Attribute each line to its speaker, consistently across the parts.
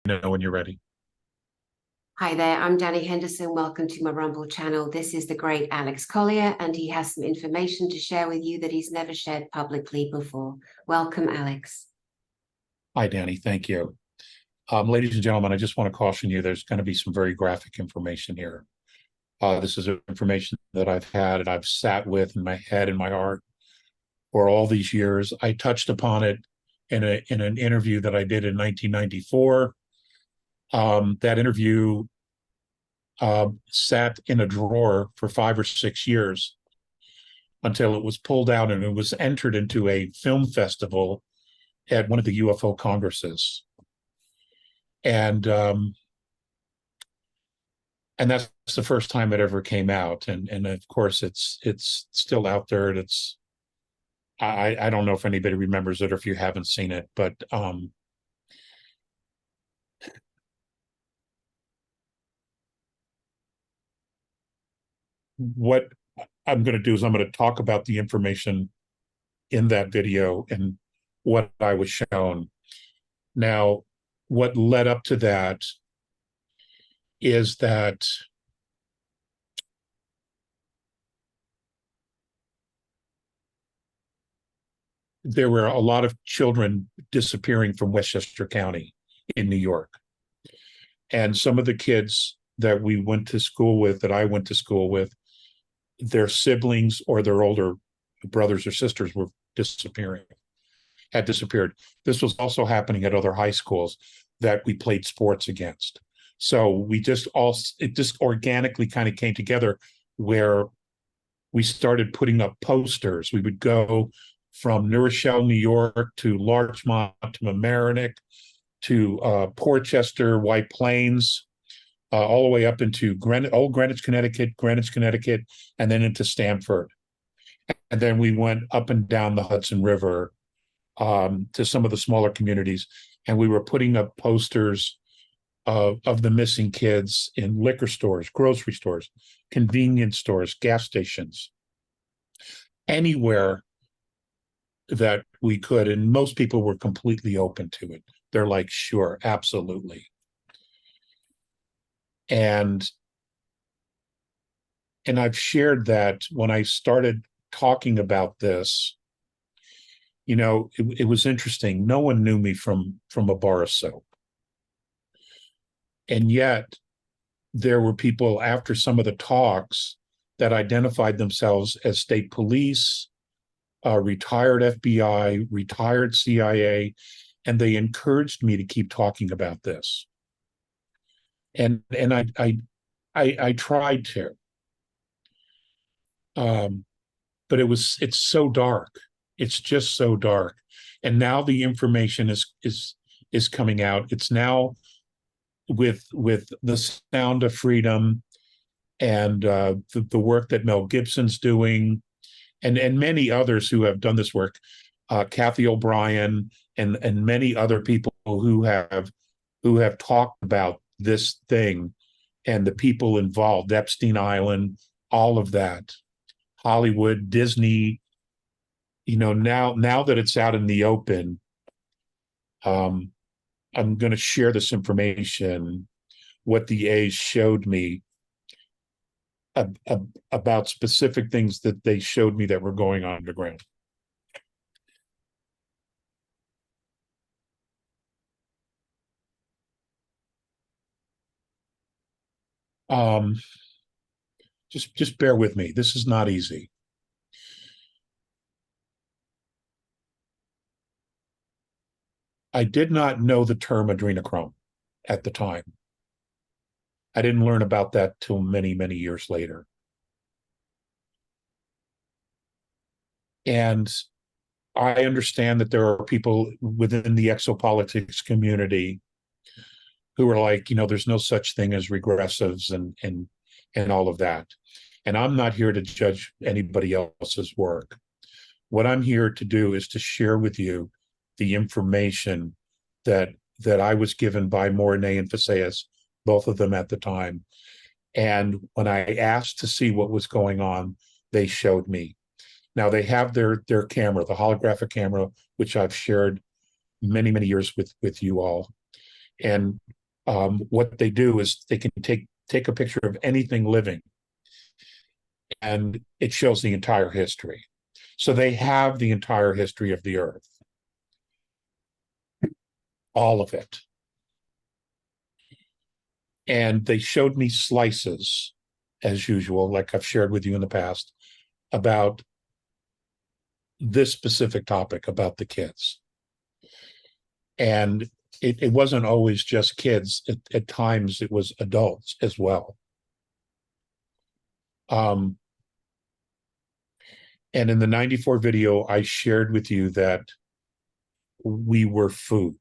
Speaker 1: Know when you're ready.
Speaker 2: Hi there, I'm Danny Henderson. Welcome to my Rumble channel. This is the great Alex Collier, and he has some information to share with you that he's never shared publicly before. Welcome, Alex.
Speaker 1: Hi, Danny. Thank you. Ladies and gentlemen, I just want to caution you, there's going to be some very graphic information here. This is information that I've had and I've sat with in my head and my heart for all these years. I touched upon it in an interview that I did in 1994. That interview sat in a drawer for 5 or 6 years until it was pulled out and it was entered into a film festival at one of the UFO congresses. And and that's the first time it ever came out. And of course it's still out there. And I don't know if anybody remembers it or if you haven't seen it, but what I'm going to do is I'm going to talk about the information in that video and what I was shown. Now, what led up to that is that there were a lot of children disappearing from Westchester County in New York. And some of the kids that we went to school with, that I went to school with, their siblings or their older brothers or sisters were had disappeared. This was also happening at other high schools that we played sports against. So it just organically kind of came together where we started putting up posters. We would go from New Rochelle, New York to Larchmont to Mamaroneck to Portchester, White Plains, all the way up into Old Greenwich, Connecticut, and then into Stamford. And then we went up and down the Hudson River to some of the smaller communities. And we were putting up posters of the missing kids in liquor stores, grocery stores, convenience stores, gas stations, anywhere that we could. And most people were completely open to it. They're like, sure, absolutely. And I've shared that when I started talking about this, it was interesting. No one knew me from a bar of soap. And yet there were people after some of the talks that identified themselves as state police, retired FBI, retired CIA, and they encouraged me to keep talking about this. And I tried to, but it's so dark. It's just so dark. And now the information is coming out. It's now with the Sound of Freedom and the work that Mel Gibson's doing, and many others who have done this work, Kathy O'Brien and many other people who have talked about this thing and the people involved, Epstein Island, all of that, Hollywood, Disney. Now that it's out in the open, I'm going to share this information, what the A's showed me about specific things that they showed me that were going on underground. Um, just bear with me. This is not easy. I did not know the term adrenochrome at the time. I didn't learn about that till many, many years later. And I understand that there are people within the exopolitics community who are like, there's no such thing as regressives and all of that. And I'm not here to judge anybody else's work. What I'm here to do is to share with you the information that I was given by Mornay and Faceas, both of them at the time. And when I asked to see what was going on, they showed me. Now they have their camera, the holographic camera, which I've shared many, many years with you all. And what they do is they can take a picture of anything living, and it shows the entire history. So they have the entire history of the Earth, all of it. And they showed me slices, as usual, like I've shared with you in the past, about this specific topic about the kids. And it wasn't always just kids. At times it was adults as well. And in the 94 video, I shared with you that we were food,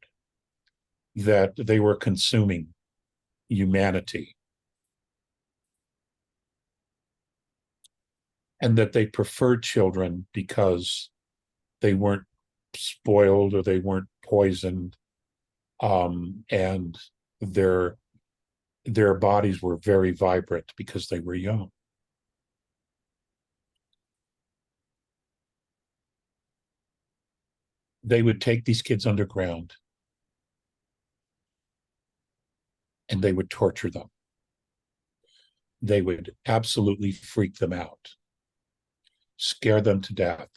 Speaker 1: that they were consuming humanity, and that they preferred children because they weren't spoiled or they weren't poisoned, and their bodies were very vibrant because they were young. They would take these kids underground and they would torture them. They would absolutely freak them out, scare them to death,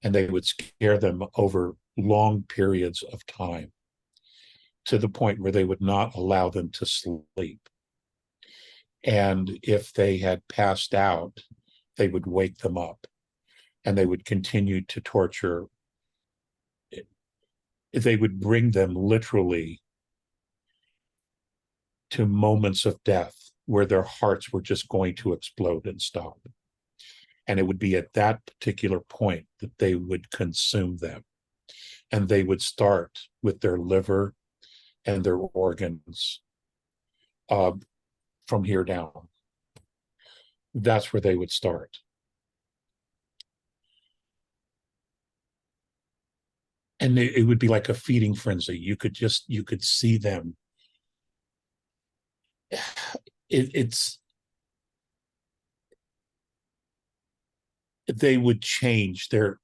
Speaker 1: and they would scare them over long periods of time, to the point where they would not allow them to sleep. And if they had passed out, they would wake them up, and they would continue to torture. They would bring them literally to moments of death where their hearts were just going to explode and stop. And it would be at that particular point that they would consume them. And they would start with their liver and their organs, from here down. That's where they would start. And it would be like a feeding frenzy. You could see them. They would change their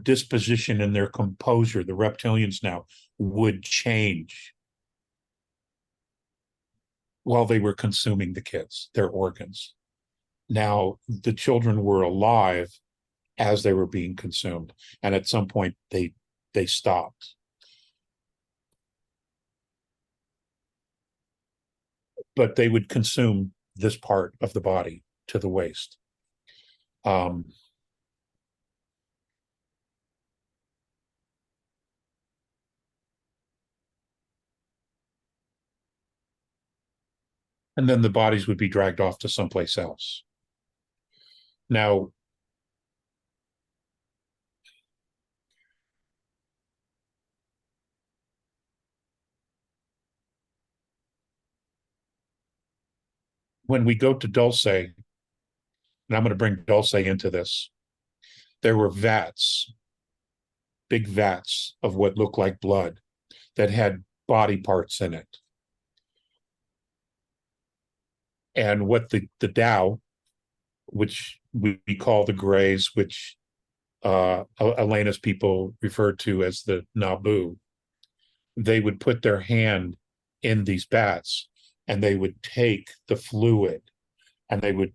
Speaker 1: disposition and their composure. The reptilians now would change while they were consuming the kids, their organs. Now, the children were alive as they were being consumed, and at some point they stopped. But they would consume this part of the body to the waist. And then the bodies would be dragged off to someplace else. Now, when we go to Dulce, and I'm going to bring Dulce into this, there were vats, big vats of what looked like blood that had body parts in it. And what the Tao, which we call the Greys, which Elena's people referred to as the Nabu, they would put their hand in these vats and they would take the fluid and they would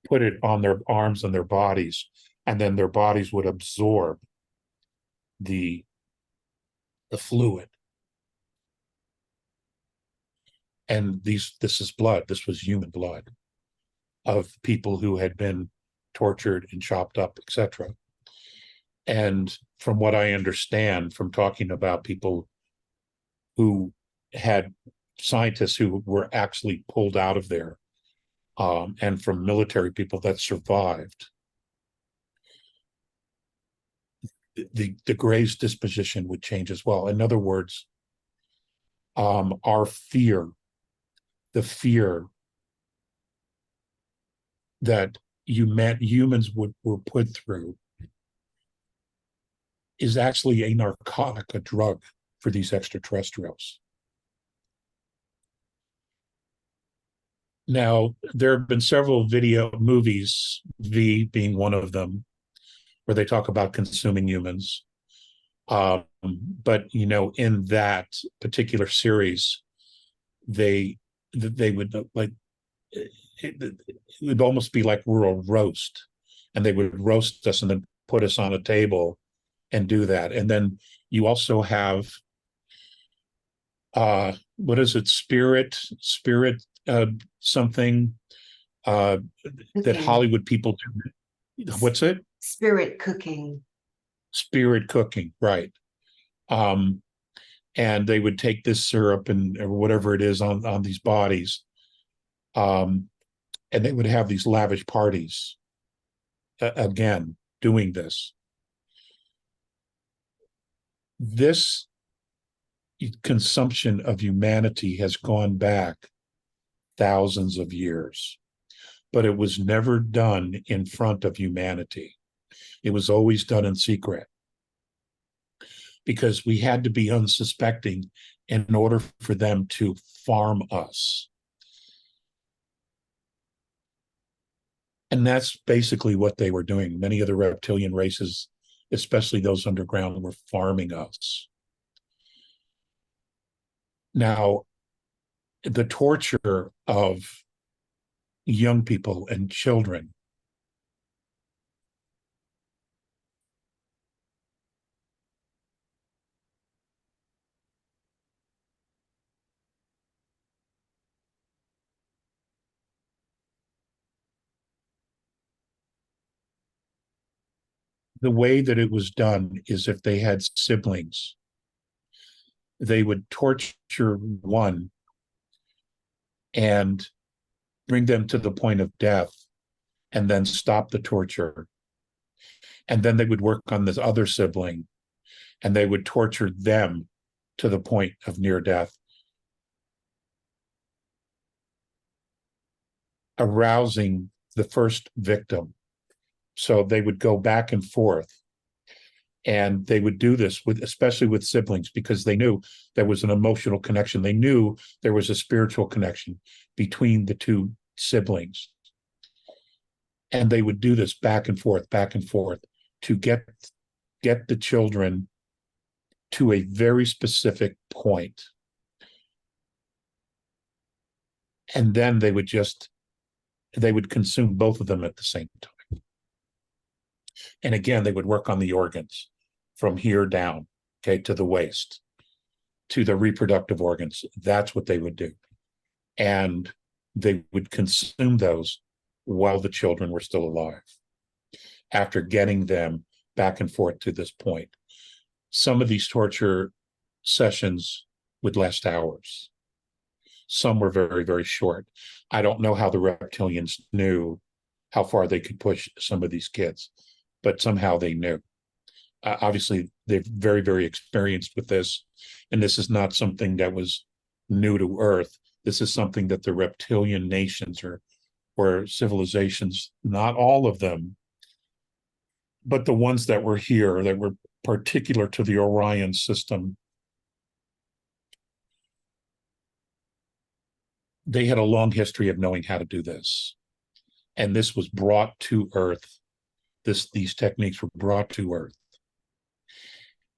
Speaker 1: put it on their arms and their bodies, and then their bodies would absorb the fluid. And this is blood. This was human blood of people who had been tortured and chopped up, etc. And from what I understand from talking about people who had scientists who were actually pulled out of there, and from military people that survived, the Gray's disposition would change as well. In other words, our fear, the fear that humans were put through, is actually a narcotic, a drug for these extraterrestrials. Now, there have been several movies, V being one of them, where they talk about consuming humans. But in that particular series, they they would like it would almost be like we're a roast, and they would roast us and then put us on a table and do that. And then you also have what is it, spirit something uh that
Speaker 2: Cooking.
Speaker 1: Hollywood people do. What's it?
Speaker 2: Spirit cooking.
Speaker 1: Spirit cooking, right. um and they would take this syrup and or whatever it is on these bodies, um and they would have these lavish parties, again doing this consumption of humanity has gone back thousands of years, but it was never done in front of humanity. It was always done in secret because we had to be unsuspecting in order for them to farm us. And that's basically what they were doing. Many of the reptilian races, especially those underground, were farming us. Now, the torture of young people and children, the way that it was done is if they had siblings, they would torture one and bring them to the point of death and then stop the torture. And then they would work on this other sibling and they would torture them to the point of near death, arousing the first victim. So they would go back and forth, and they would do this with, especially with siblings, because they knew there was an emotional connection. They knew there was a spiritual connection between the two siblings. And they would do this back and forth to get the children to a very specific point. And then they would consume both of them at the same time. And again, they would work on the organs from here down, okay, to the waist, to the reproductive organs. That's what they would do. And they would consume those while the children were still alive, after getting them back and forth to this point. Some of these torture sessions would last hours. Some were very, very short. I don't know how the reptilians knew how far they could push some of these kids, but somehow they knew. Obviously, they're very, very experienced with this, and this is not something that was new to Earth. This is something that the reptilian nations or civilizations, not all of them, but the ones that were here, that were particular to the Orion system, they had a long history of knowing how to do this. And this was brought to Earth. These techniques were brought to Earth.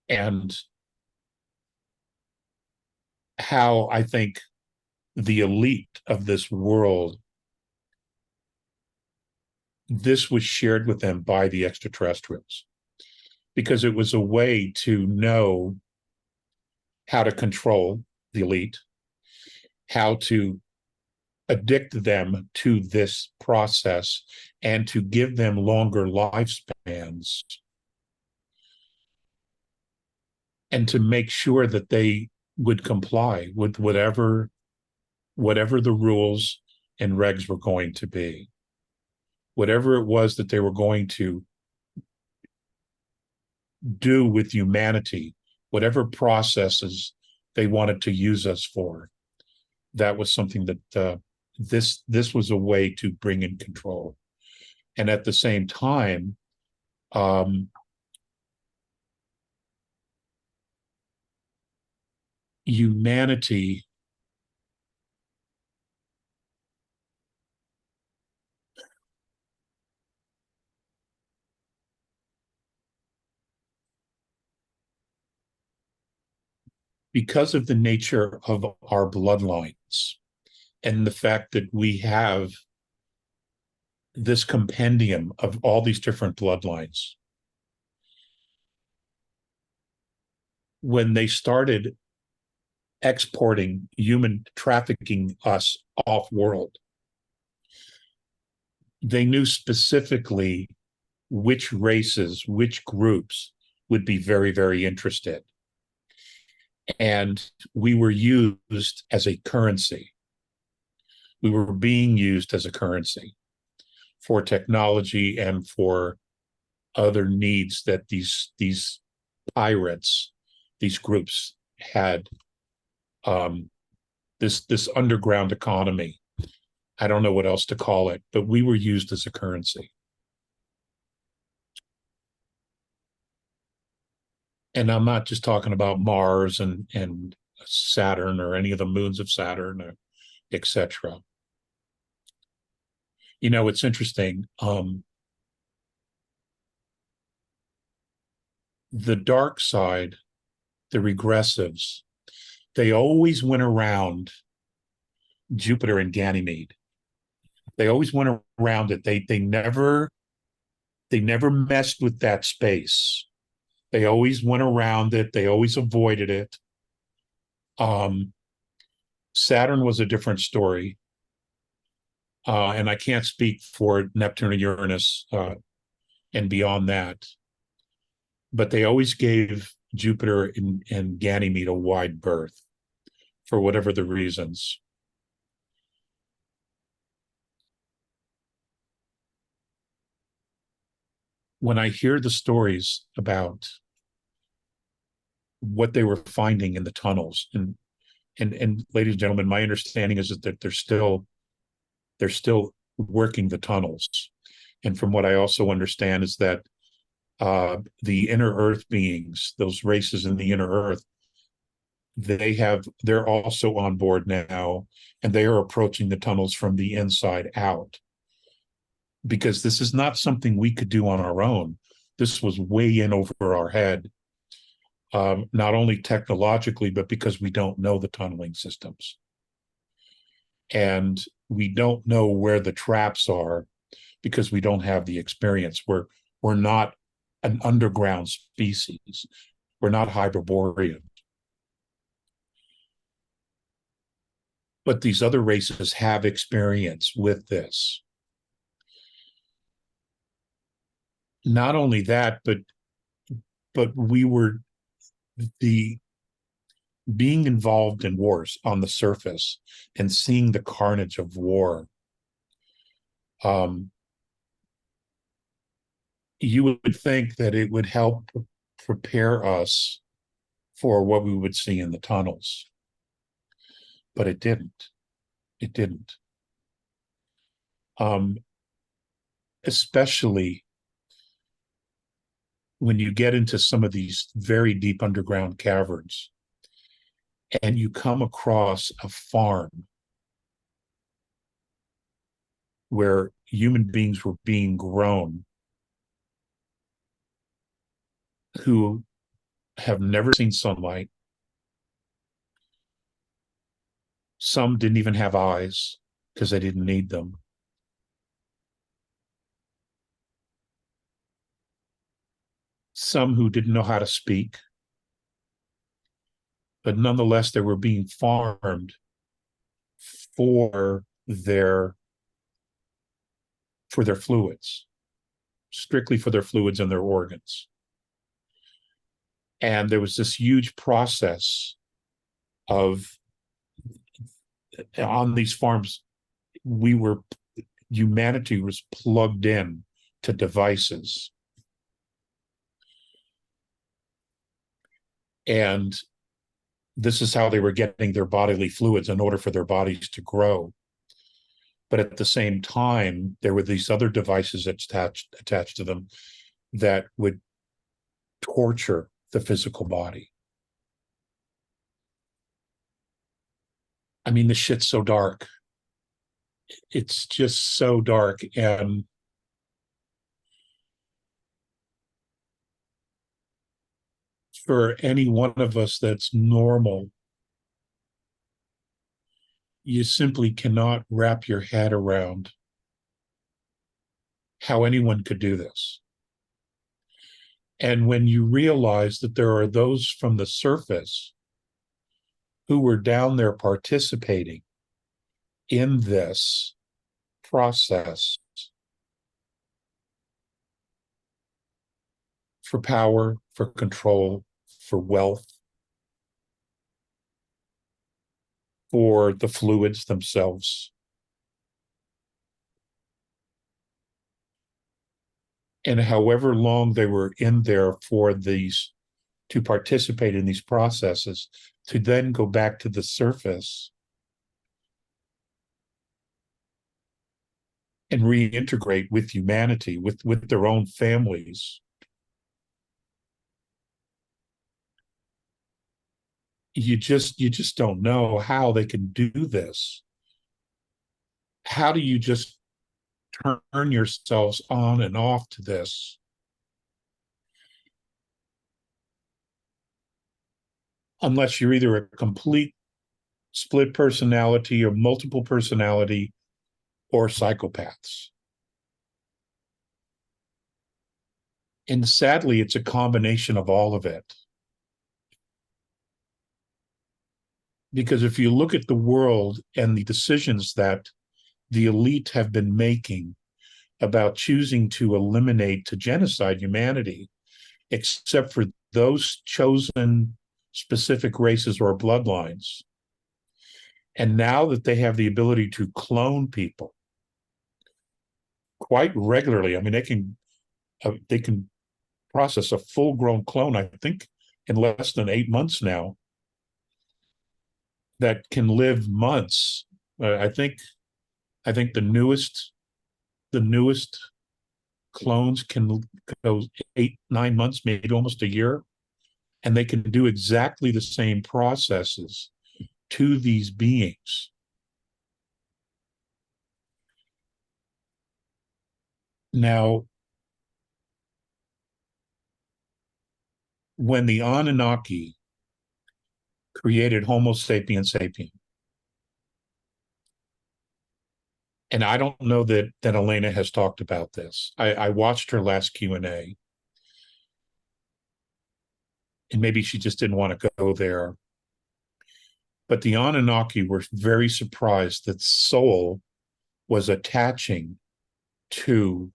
Speaker 1: And how I think the elite of this world, this was shared with them by the extraterrestrials, because it was a way to know how to control the elite, how to addict them to this process, and to give them longer lifespans, and to make sure that they would comply with whatever the rules and regs were going to be, whatever it was that they were going to do with humanity, whatever processes they wanted to use us for. That was something that this was a way to bring in control. And at the same time, humanity because of the nature of our bloodlines and the fact that we have this compendium of all these different bloodlines, when they started exporting human trafficking us off world, they knew specifically which races, which groups would be very, very interested. And we were used as a currency. We were being used as a currency for technology and for other needs that these pirates, these groups had. This underground economy. I don't know what else to call it, but we were used as a currency. And I'm not just talking about Mars and Saturn or any of the moons of Saturn, or etc. You know, it's interesting. The dark side, the regressives, they always went around Jupiter and Ganymede. They always went around it. They never messed with that space. They always went around it. They always avoided it. Saturn was a different story. And I can't speak for Neptune and Uranus and beyond that. But they always gave Jupiter and Ganymede a wide berth for whatever the reasons. When I hear the stories about what they were finding in the tunnels, and ladies and gentlemen, my understanding is that they're still working the tunnels. And from what I also understand is that the inner Earth beings, those races in the inner Earth, they're also on board now, and they are approaching the tunnels from the inside out. Because this is not something we could do on our own. This was way in over our head, not only technologically, but because we don't know the tunneling systems. And we don't know where the traps are because we don't have the experience. We're not an underground species. We're not Hyperborean. But these other races have experience with this. Not only that, but we were the being involved in wars on the surface and seeing the carnage of war. You would think that it would help prepare us for what we would see in the tunnels, but it didn't. It didn't. Especially when you get into some of these very deep underground caverns and you come across a farm where human beings were being grown who have never seen sunlight. Some didn't even have eyes because they didn't need them. Some who didn't know how to speak. But nonetheless, they were being farmed for their fluids, strictly for their fluids and their organs. And there was this huge process of, on these farms, humanity was plugged in to devices. And this is how they were getting their bodily fluids in order for their bodies to grow. But at the same time, there were these other devices attached to them that would torture the physical body. I mean, the shit's so dark. It's just so dark. And for any one of us that's normal, you simply cannot wrap your head around how anyone could do this. And when you realize that there are those from the surface who were down there participating in this process for power, for control, for wealth, for the fluids themselves. And however long they were in there for these, to participate in these processes, to then go back to the surface and reintegrate with humanity, with their own families. You just don't know how they can do this. How do you just turn yourselves on and off to this? Unless you're either a complete split personality or multiple personality or psychopaths. And sadly, it's a combination of all of it. Because if you look at the world and the decisions that the elite have been making about choosing to eliminate, to genocide humanity, except for those chosen specific races or bloodlines. And now that they have the ability to clone people quite regularly, I mean, they can process a full-grown clone, I think, in less than 8 months now, that can live months. I think the newest clones can go 8-9 months, maybe almost a year, and they can do exactly the same processes to these beings. Now, when the Anunnaki created Homo sapiens sapien, and I don't know that Elena has talked about this. I watched her last Q&A, and maybe she just didn't want to go there. But the Anunnaki were very surprised that soul was attaching to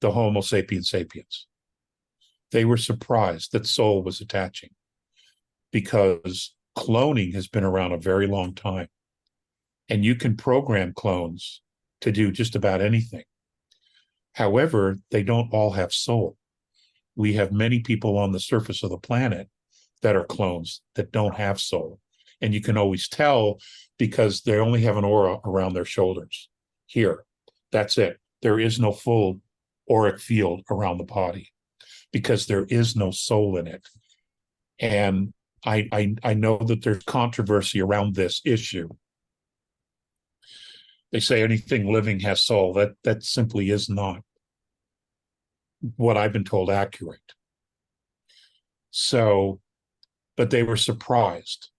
Speaker 1: the Homo sapiens sapiens. They were surprised that soul was attaching, because cloning has been around a very long time. And you can program clones to do just about anything. However, they don't all have soul. We have many people on the surface of the planet that are clones that don't have soul. And you can always tell because they only have an aura around their shoulders. Here, that's it. There is no full auric field around the body because there is no soul in it. And I know that there's controversy around this issue. They say anything living has soul. That simply is not what I've been told accurate. So, but they were surprised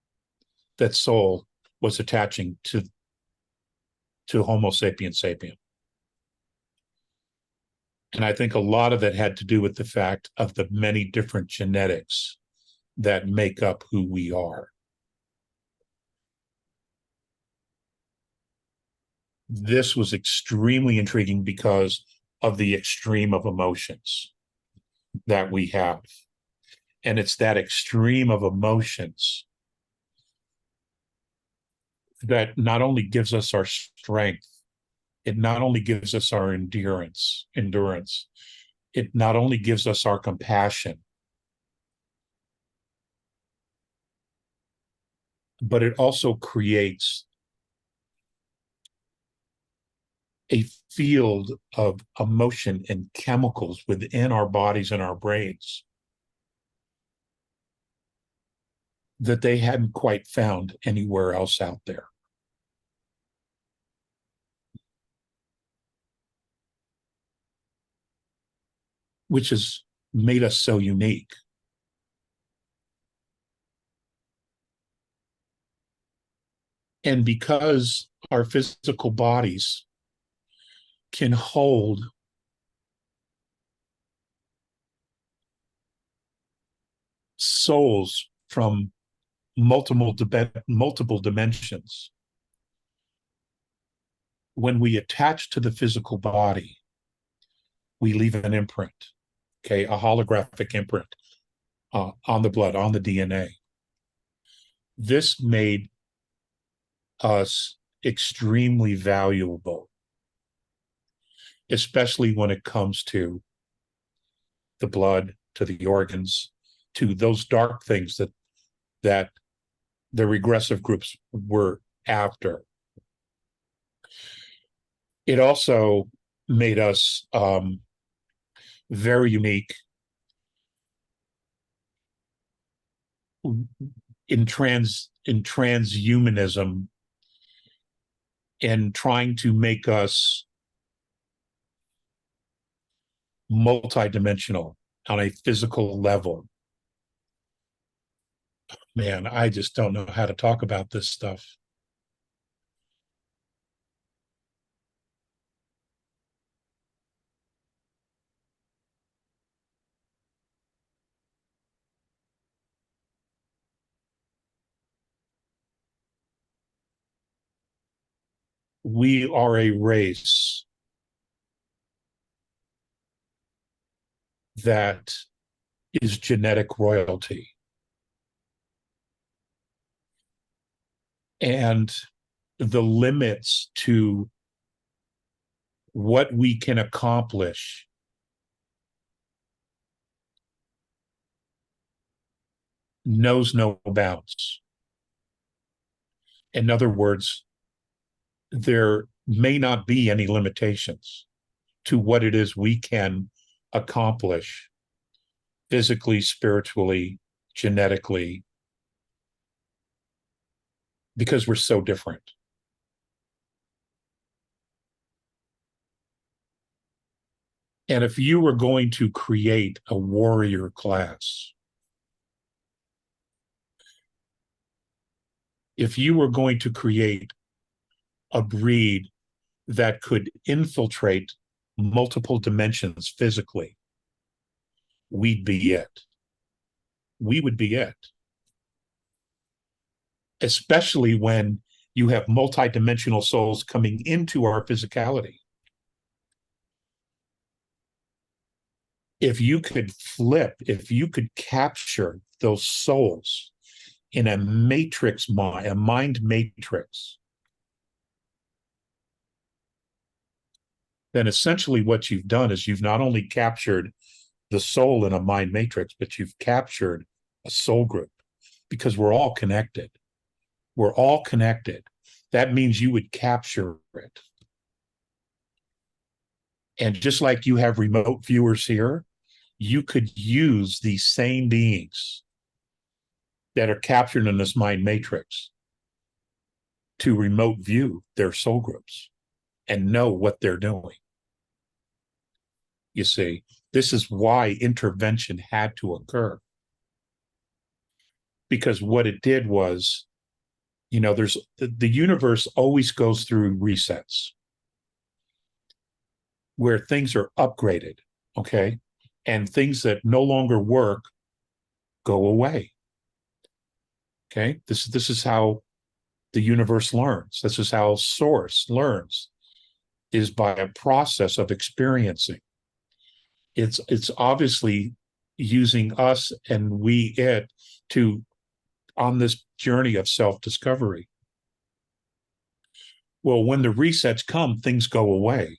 Speaker 1: that soul was attaching to Homo sapiens sapien. And I think a lot of it had to do with the fact of the many different genetics that make up who we are. This was extremely intriguing because of the extreme of emotions that we have. And it's that extreme of emotions that not only gives us our strength, it not only gives us our endurance, it not only gives us our compassion, but it also creates a field of emotion and chemicals within our bodies and our brains that they hadn't quite found anywhere else out there. Which is made us so unique. And because our physical bodies can hold souls from multiple dimensions, when we attach to the physical body, we leave an imprint, okay, a holographic imprint on the blood, on the DNA. This made us extremely valuable, especially when it comes to the blood, to the organs, to those dark things that the regressive groups were after. It also made us very unique in transhumanism and trying to make us multidimensional on a physical level. Man, I just don't know how to talk about this stuff. We are a race that is genetic royalty. And the limits to what we can accomplish knows no bounds. In other words, there may not be any limitations to what it is we can accomplish physically, spiritually, genetically, because we're so different. And if you were going to create a warrior class, if you were going to create a breed that could infiltrate multiple dimensions physically, we'd be it. We would be it. Especially when you have multidimensional souls coming into our physicality. If you could if you could capture those souls in a matrix mind, a mind matrix, then essentially what you've done is you've not only captured the soul in a mind matrix, but you've captured a soul group, because we're all connected. We're all connected. That means you would capture it. And just like you have remote viewers here, you could use these same beings that are captured in this mind matrix to remote view their soul groups and know what they're doing. You see, this is why intervention had to occur. Because what it did was, you know, there's the universe always goes through resets where things are upgraded, okay? And things that no longer work go away. Okay? This is how the universe learns. This is how source learns, is by a process of experiencing. It's obviously using us and we it to on this journey of self-discovery. Well, when the resets come, things go away.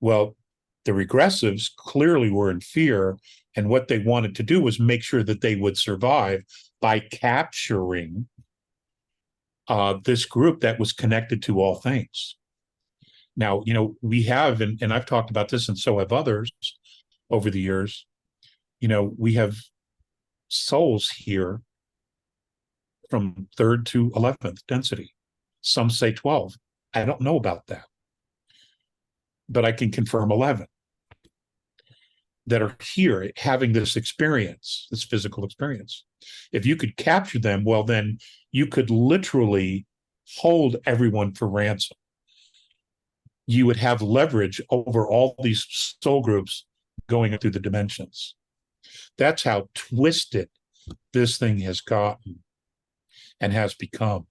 Speaker 1: Well, the regressives clearly were in fear, and what they wanted to do was make sure that they would survive by capturing this group that was connected to all things. Now, you know, we have, and I've talked about this, and so have others over the years, you know, we have souls here from 3rd to 11th density. Some say 12. I don't know about that, but I can confirm 11. that are here having this experience, this physical experience. If you could capture them, well, then you could literally hold everyone for ransom. You would have leverage over all these soul groups going through the dimensions. That's how twisted this thing has gotten and has become.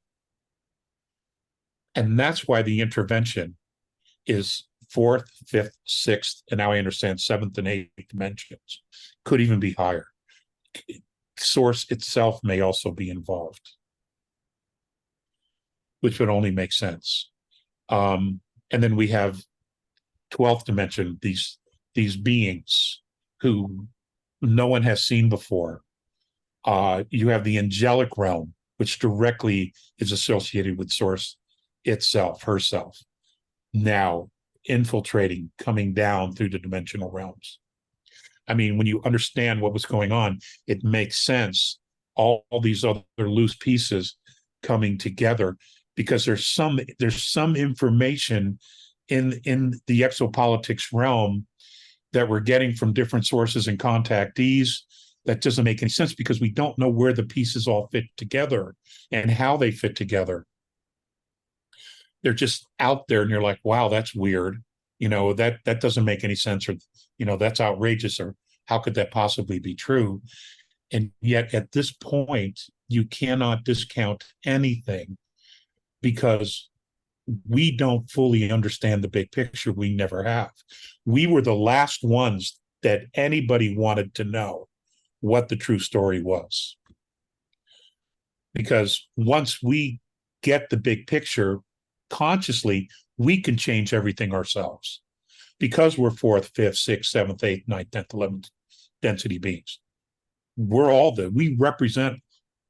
Speaker 1: And that's why the intervention is fourth, fifth, sixth, and now I understand seventh and eighth dimensions. Could even be higher. Source itself may also be involved, which would only make sense. And then we have 12th dimension, these beings who no one has seen before. You have the angelic realm, which directly is associated with Source itself, herself, now infiltrating, coming down through the dimensional realms. I mean, when you understand what was going on, it makes sense. All these other loose pieces coming together, because there's some information in the exopolitics realm that we're getting from different sources and contactees that doesn't make any sense, because we don't know where the pieces all fit together and how they fit together. They're just out there, and you're like, wow, that's weird. That doesn't make any sense, or that's outrageous, or how could that possibly be true? And yet at this point, you cannot discount anything, because we don't fully understand the big picture. We never have. We were the last ones that anybody wanted to know what the true story was. Because once we get the big picture consciously, we can change everything ourselves. Because we're fourth, fifth, sixth, seventh, eighth, ninth, 10th, 11th density beings. We represent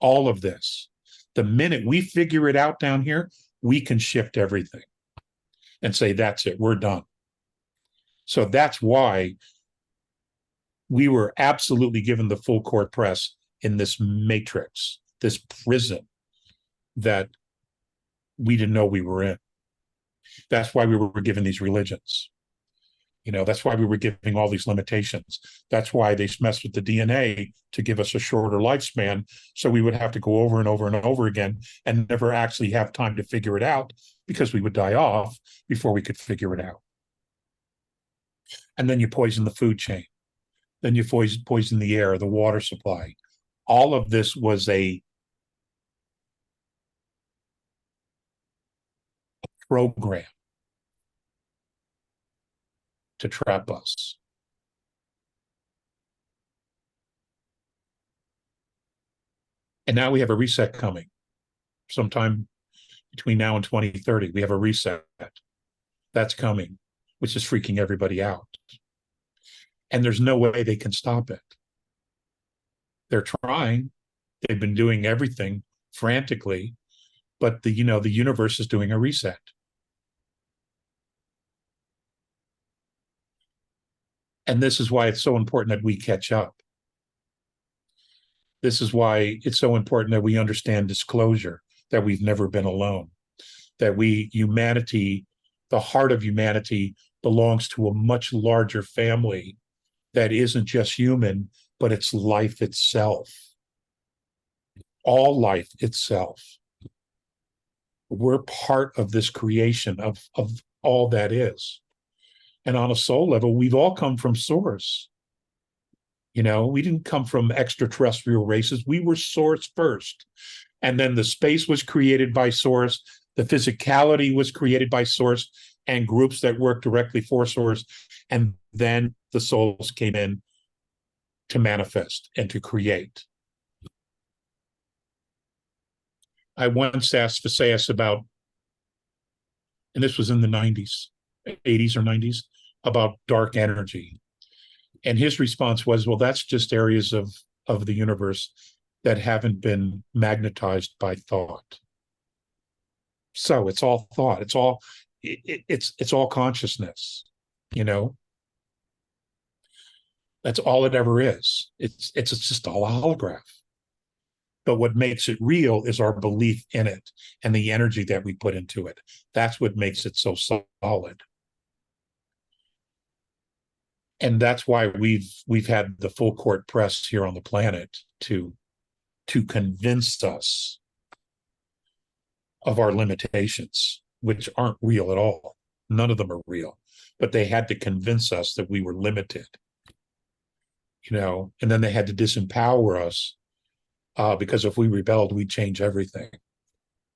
Speaker 1: all of this. The minute we figure it out down here, we can shift everything and say, that's it, we're done. So that's why we were absolutely given the full court press in this matrix, this prison that we didn't know we were in. That's why we were given these religions. That's why we were giving all these limitations. That's why they messed with the DNA to give us a shorter lifespan, so we would have to go over and over and over again and never actually have time to figure it out, because we would die off before we could figure it out. And then you poison the food chain. Then you poison the air, the water supply. All of this was a program to trap us. And now we have a reset coming. Sometime between now and 2030, we have a reset that's coming, which is freaking everybody out. And there's no way they can stop it. They're trying. They've been doing everything frantically, but the universe is doing a reset. And this is why it's so important that we catch up. This is why it's so important that we understand disclosure, that we've never been alone, that humanity, the heart of humanity, belongs to a much larger family that isn't just human, but it's life itself. All life itself. We're part of this creation of all that is. And on a soul level, we've all come from Source. We didn't come from extraterrestrial races. We were Source first. And then the space was created by Source. The physicality was created by Source and groups that work directly for Source. And then the souls came in to manifest and to create. I once asked Visayas about, and this was in the 90s, 80s or 90s, about dark energy. And his response was, well, that's just areas of the universe that haven't been magnetized by thought. So it's all thought. It's all consciousness, That's all it ever is. It's just all a holograph. But what makes it real is our belief in it and the energy that we put into it. That's what makes it so solid. And that's why we've had the full court press here on the planet to convince us of our limitations, which aren't real at all. None of them are real, but they had to convince us that we were limited, and then they had to disempower us, because if we rebelled, we'd change everything,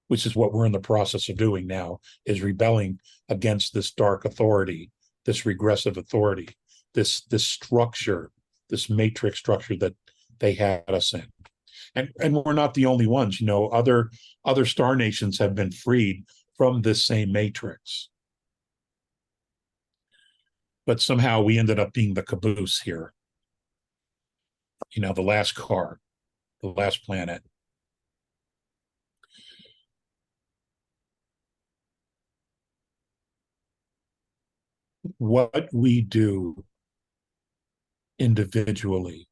Speaker 1: which is what we're in the process of doing now, is rebelling against this dark authority, this regressive authority, this structure, this matrix structure that they had us in. And we're not the only ones. Other star nations have been freed from this same matrix. But somehow we ended up being the caboose here. The last car, the last planet. What we do individually,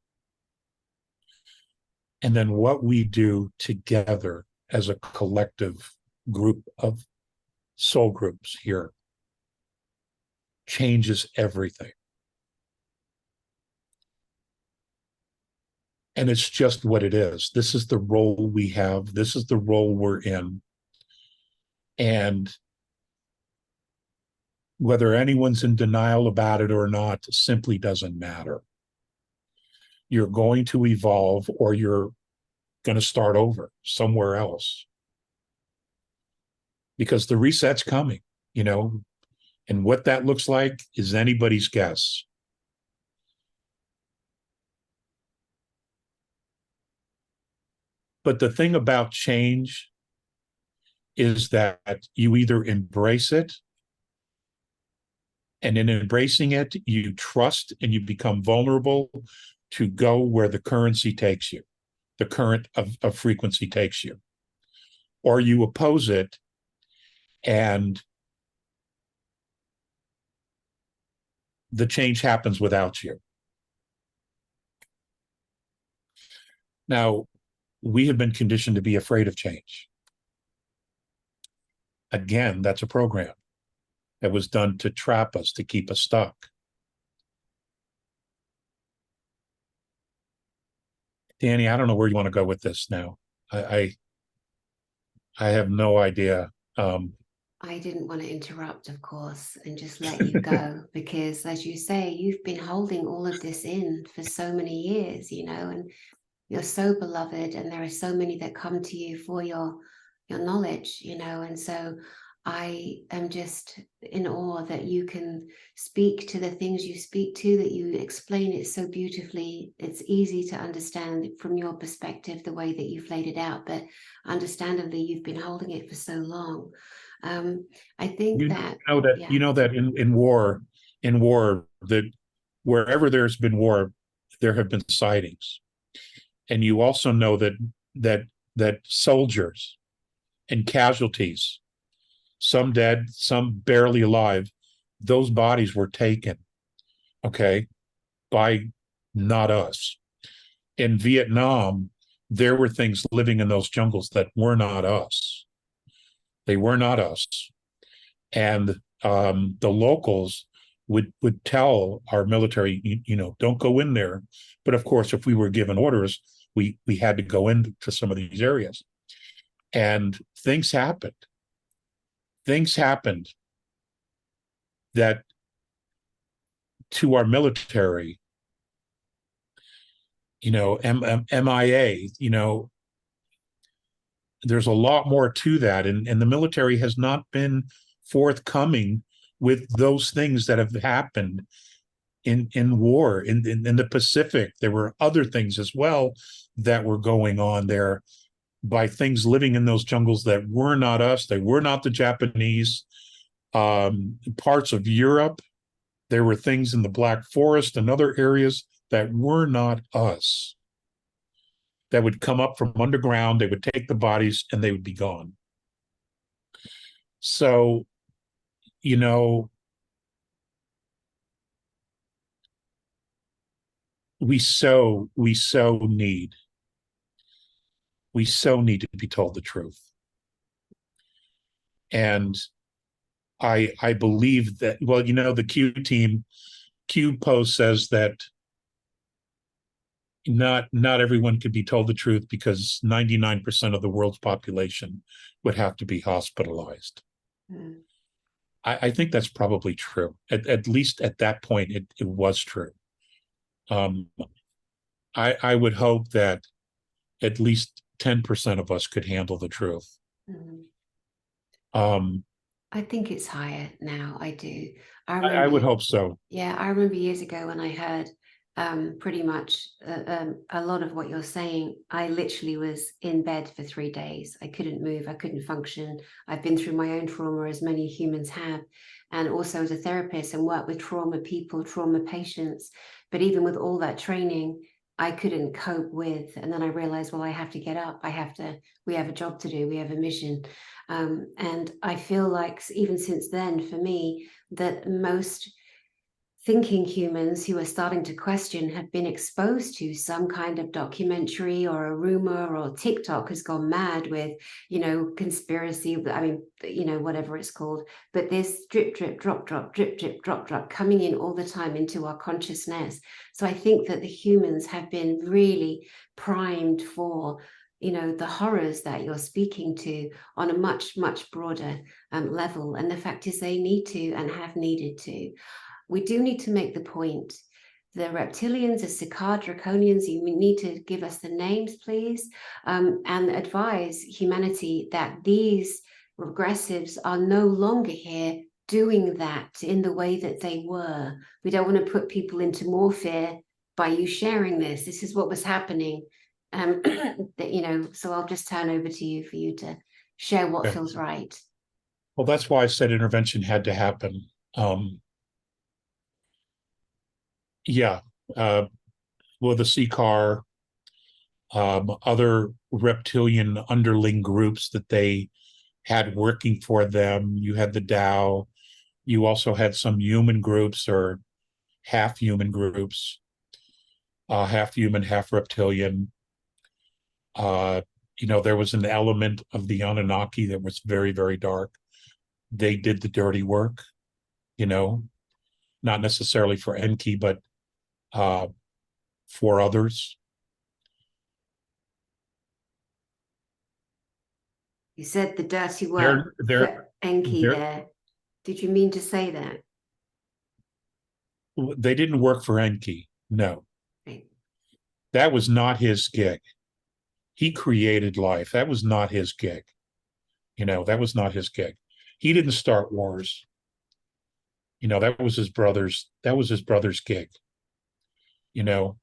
Speaker 1: and then what we do together as a collective group of soul groups here, changes everything. And it's just what it is. This is the role we have. This is the role we're in. And whether anyone's in denial about it or not simply doesn't matter. You're going to evolve, or you're going to start over somewhere else. Because the reset's coming, and what that looks like is anybody's guess. But the thing about change is that you either embrace it, and in embracing it, you trust and you become vulnerable to go where the currency takes you, the current of frequency takes you, or you oppose it, and the change happens without you. Now, we have been conditioned to be afraid of change. Again, that's a program that was done to trap us, to keep us stuck. Danny, I don't know where you want to go with this now. I have no idea.
Speaker 2: I didn't want to interrupt, of course, and just let you go, because as you say, you've been holding all of this in for so many years, and you're so beloved, and there are so many that come to you for your knowledge, and so I am just in awe that you can speak to the things you speak to, that you explain it so beautifully. It's easy to understand from your perspective, the way that you've laid it out, but understandably, you've been holding it for so long. I think that
Speaker 1: in war, that wherever there's been war, there have been sightings. And you also know that soldiers and casualties, some dead, some barely alive, those bodies were taken, okay, by not us. In Vietnam, there were things living in those jungles that were not us. They were not us. And the locals would tell our military, don't go in there. But of course, if we were given orders, we had to go into some of these areas. And things happened. Things happened that to our military, MIA, there's a lot more to that. And the military has not been forthcoming with those things that have happened in war. In the Pacific, there were other things as well that were going on there by things living in those jungles that were not us. They were not the Japanese. Parts of Europe, there were things in the Black Forest and other areas that were not us, that would come up from underground. They would take the bodies and they would be gone. So, we so need to be told the truth. And I believe that, the Q post says that not everyone could be told the truth because 99% of the world's population would have to be hospitalized.
Speaker 2: Mm.
Speaker 1: I think that's probably true. At least at that point, it was true. Um, I would hope that at least 10% of us could handle the truth.
Speaker 2: Mm.
Speaker 1: Um,
Speaker 2: I think it's higher now. I do. I
Speaker 1: I
Speaker 2: remember,
Speaker 1: would hope so.
Speaker 2: yeah, I remember years ago when I heard pretty much a lot of what you're saying. I literally was in bed for 3 days. I couldn't move. I couldn't function. I've been through my own trauma, as many humans have, and also as a therapist and work with trauma people, trauma patients. But even with all that training, I couldn't cope with. And then I realized, well, I have to get up. We have a job to do. We have a mission. And I feel like even since then, for me, that most thinking humans who are starting to question have been exposed to some kind of documentary or a rumor, or TikTok has gone mad with, conspiracy. I mean, whatever it's called. But this drip, drip, drop, drop, drip, drip, drop, drop coming in all the time into our consciousness. So I think that the humans have been really primed for the horrors that you're speaking to on a much, much broader level. And the fact is they need to and have needed to. We do need to make the point. The reptilians, the Cicad draconians, you need to give us the names, please, and advise humanity that these regressives are no longer here doing that in the way that they were. We don't want to put people into more fear by you sharing this. This is what was happening. So I'll just turn over to you for you to share what
Speaker 1: Okay.
Speaker 2: feels right.
Speaker 1: Well, that's why I said intervention had to happen. Yeah, well, the CCAR, other reptilian underling groups that they had working for them. You had the Tao. You also had some human groups or half human groups, half human, half reptilian. Uh, there was an element of the Anunnaki that was very, very dark. They did the dirty work, not necessarily for Enki, but for others.
Speaker 2: You said the dirty work
Speaker 1: They're
Speaker 2: for Enki
Speaker 1: they're
Speaker 2: there. Did you mean to say that?
Speaker 1: they didn't work for Enki. No,
Speaker 2: Right.
Speaker 1: that was not his gig. He created life. That was not his gig. That was not his gig. He didn't start wars. That was his brother's. That was his brother's gig. You know,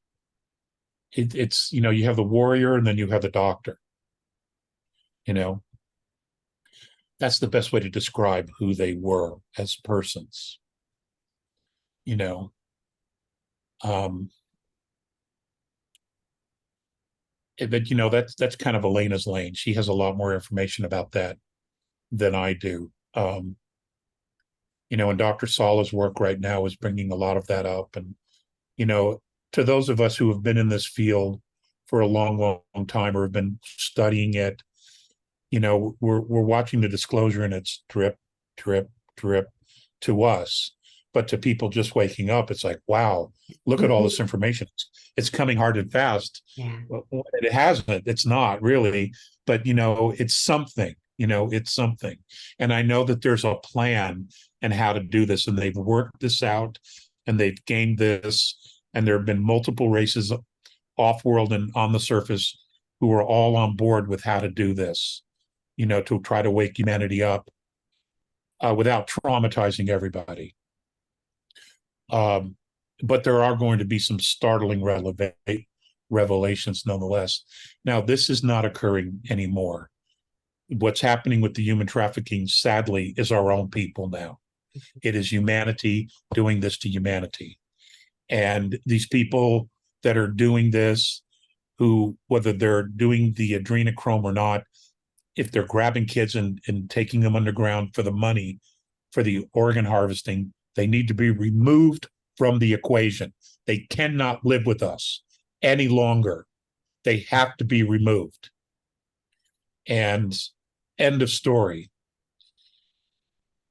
Speaker 1: it's you have the warrior and then you have the doctor. You know, that's the best way to describe who they were as persons. You know, um, but that's kind of Elena's lane. She has a lot more information about that than I do. And Dr. Sala's work right now is bringing a lot of that up. And, to those of us who have been in this field for a long, long time or have been studying it, we're watching the disclosure and it's drip, drip, drip to us. But to people just waking up, it's like, wow, look at all this information. It's coming hard and fast.
Speaker 2: Yeah.
Speaker 1: Well, it hasn't. It's not really, but it's something. It's something. And I know that there's a plan and how to do this, and they've worked this out, and they've gained this, and there have been multiple races off world and on the surface who are all on board with how to do this. To try to wake humanity up without traumatizing everybody. But there are going to be some startling revelations nonetheless. Now, this is not occurring anymore. What's happening with the human trafficking, sadly, is our own people now. It is humanity doing this to humanity. And these people that are doing this, who, whether they're doing the adrenochrome or not, if they're grabbing kids and taking them underground for the money, for the organ harvesting, they need to be removed from the equation. They cannot live with us any longer. They have to be removed. And end of story.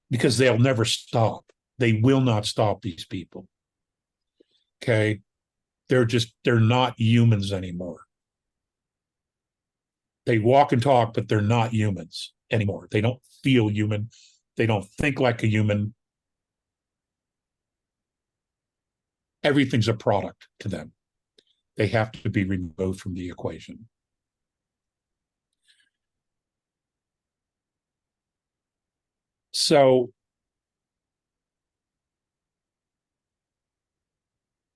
Speaker 1: Because they'll never stop. They will not stop, these people. Okay. They're not humans anymore. They walk and talk, but they're not humans anymore. They don't feel human. They don't think like a human. Everything's a product to them. They have to be removed from the equation. So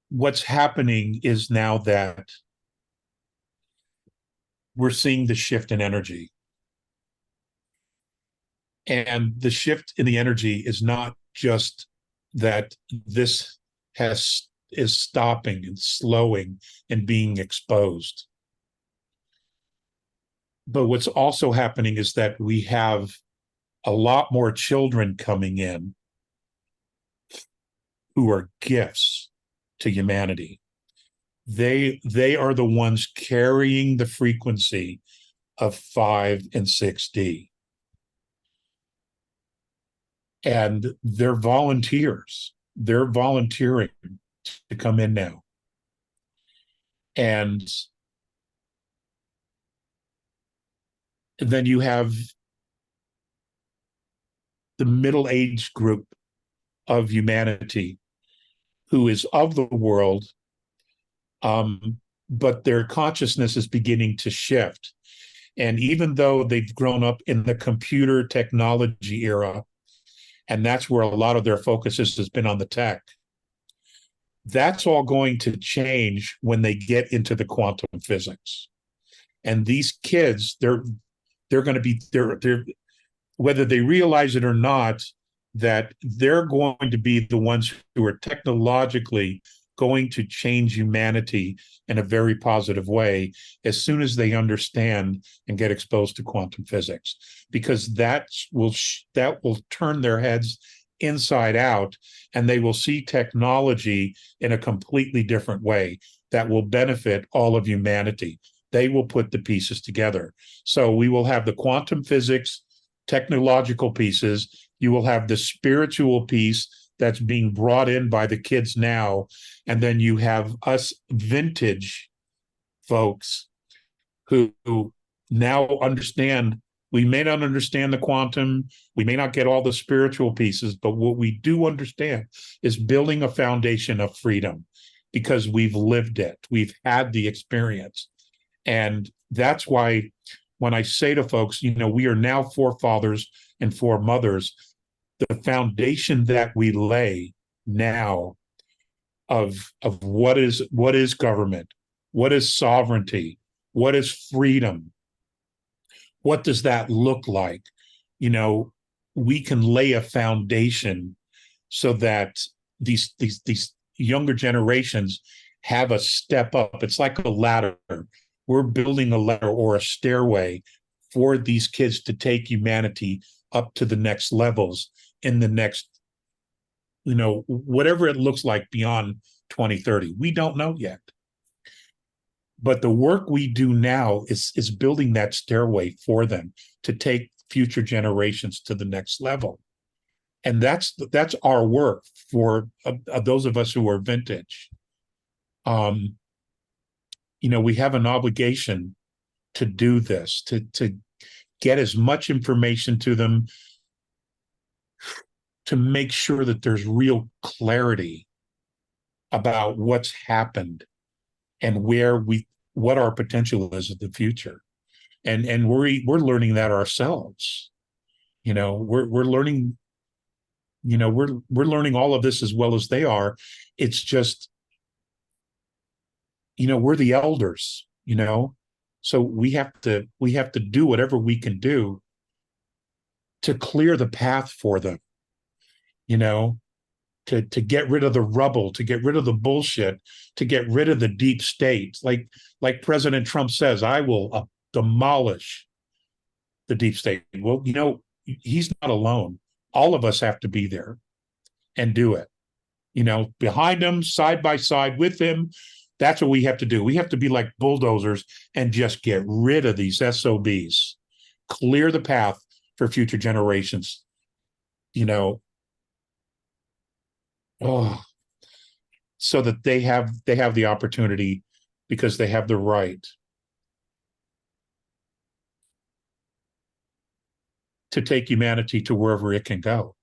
Speaker 1: what's happening is now that we're seeing the shift in energy. And the shift in the energy is not just that this is stopping and slowing and being exposed. But what's also happening is that we have a lot more children coming in who are gifts to humanity. They are the ones carrying the frequency of 5 and 6D. And they're volunteers. They're volunteering to come in now. And then you have the middle-aged group of humanity who is of the world, but their consciousness is beginning to shift. And even though they've grown up in the computer technology era, and that's where a lot of their focus has been on the tech, that's all going to change when they get into the quantum physics. And these kids, they're going to be they're whether they realize it or not, that they're going to be the ones who are technologically going to change humanity in a very positive way as soon as they understand and get exposed to quantum physics, because that will turn their heads inside out, and they will see technology in a completely different way that will benefit all of humanity. They will put the pieces together. So we will have the quantum physics, technological pieces. You will have the spiritual piece that's being brought in by the kids now. And then you have us vintage folks who now understand. We may not understand the quantum, we may not get all the spiritual pieces, but what we do understand is building a foundation of freedom, because we've lived it, we've had the experience. And that's why when I say to folks, we are now forefathers and foremothers, the foundation that we lay now of what is government, what is sovereignty, what is freedom, what does that look like? We can lay a foundation so that these younger generations have a step up. It's like a ladder. We're building a ladder or a stairway for these kids to take humanity up to the next levels in the next, whatever it looks like beyond 2030. We don't know yet. But the work we do now is building that stairway for them to take future generations to the next level. And that's our work for those of us who are vintage. We have an obligation to do this, to get as much information to them, to make sure that there's real clarity about what's happened and what our potential is in the future. And we're learning that ourselves. We're learning, we're learning all of this as well as they are. It's just, we're the elders, so we have to do whatever we can do to clear the path for them, to get rid of the rubble, to get rid of the bullshit, to get rid of the deep state. Like President Trump says, I will demolish the deep state. Well, he's not alone. All of us have to be there and do it. Behind him, side by side with him. That's what we have to do. We have to be like bulldozers and just get rid of these SOBs, clear the path for future generations. Oh, so that they have the opportunity, because they have the right to take humanity to wherever it can go,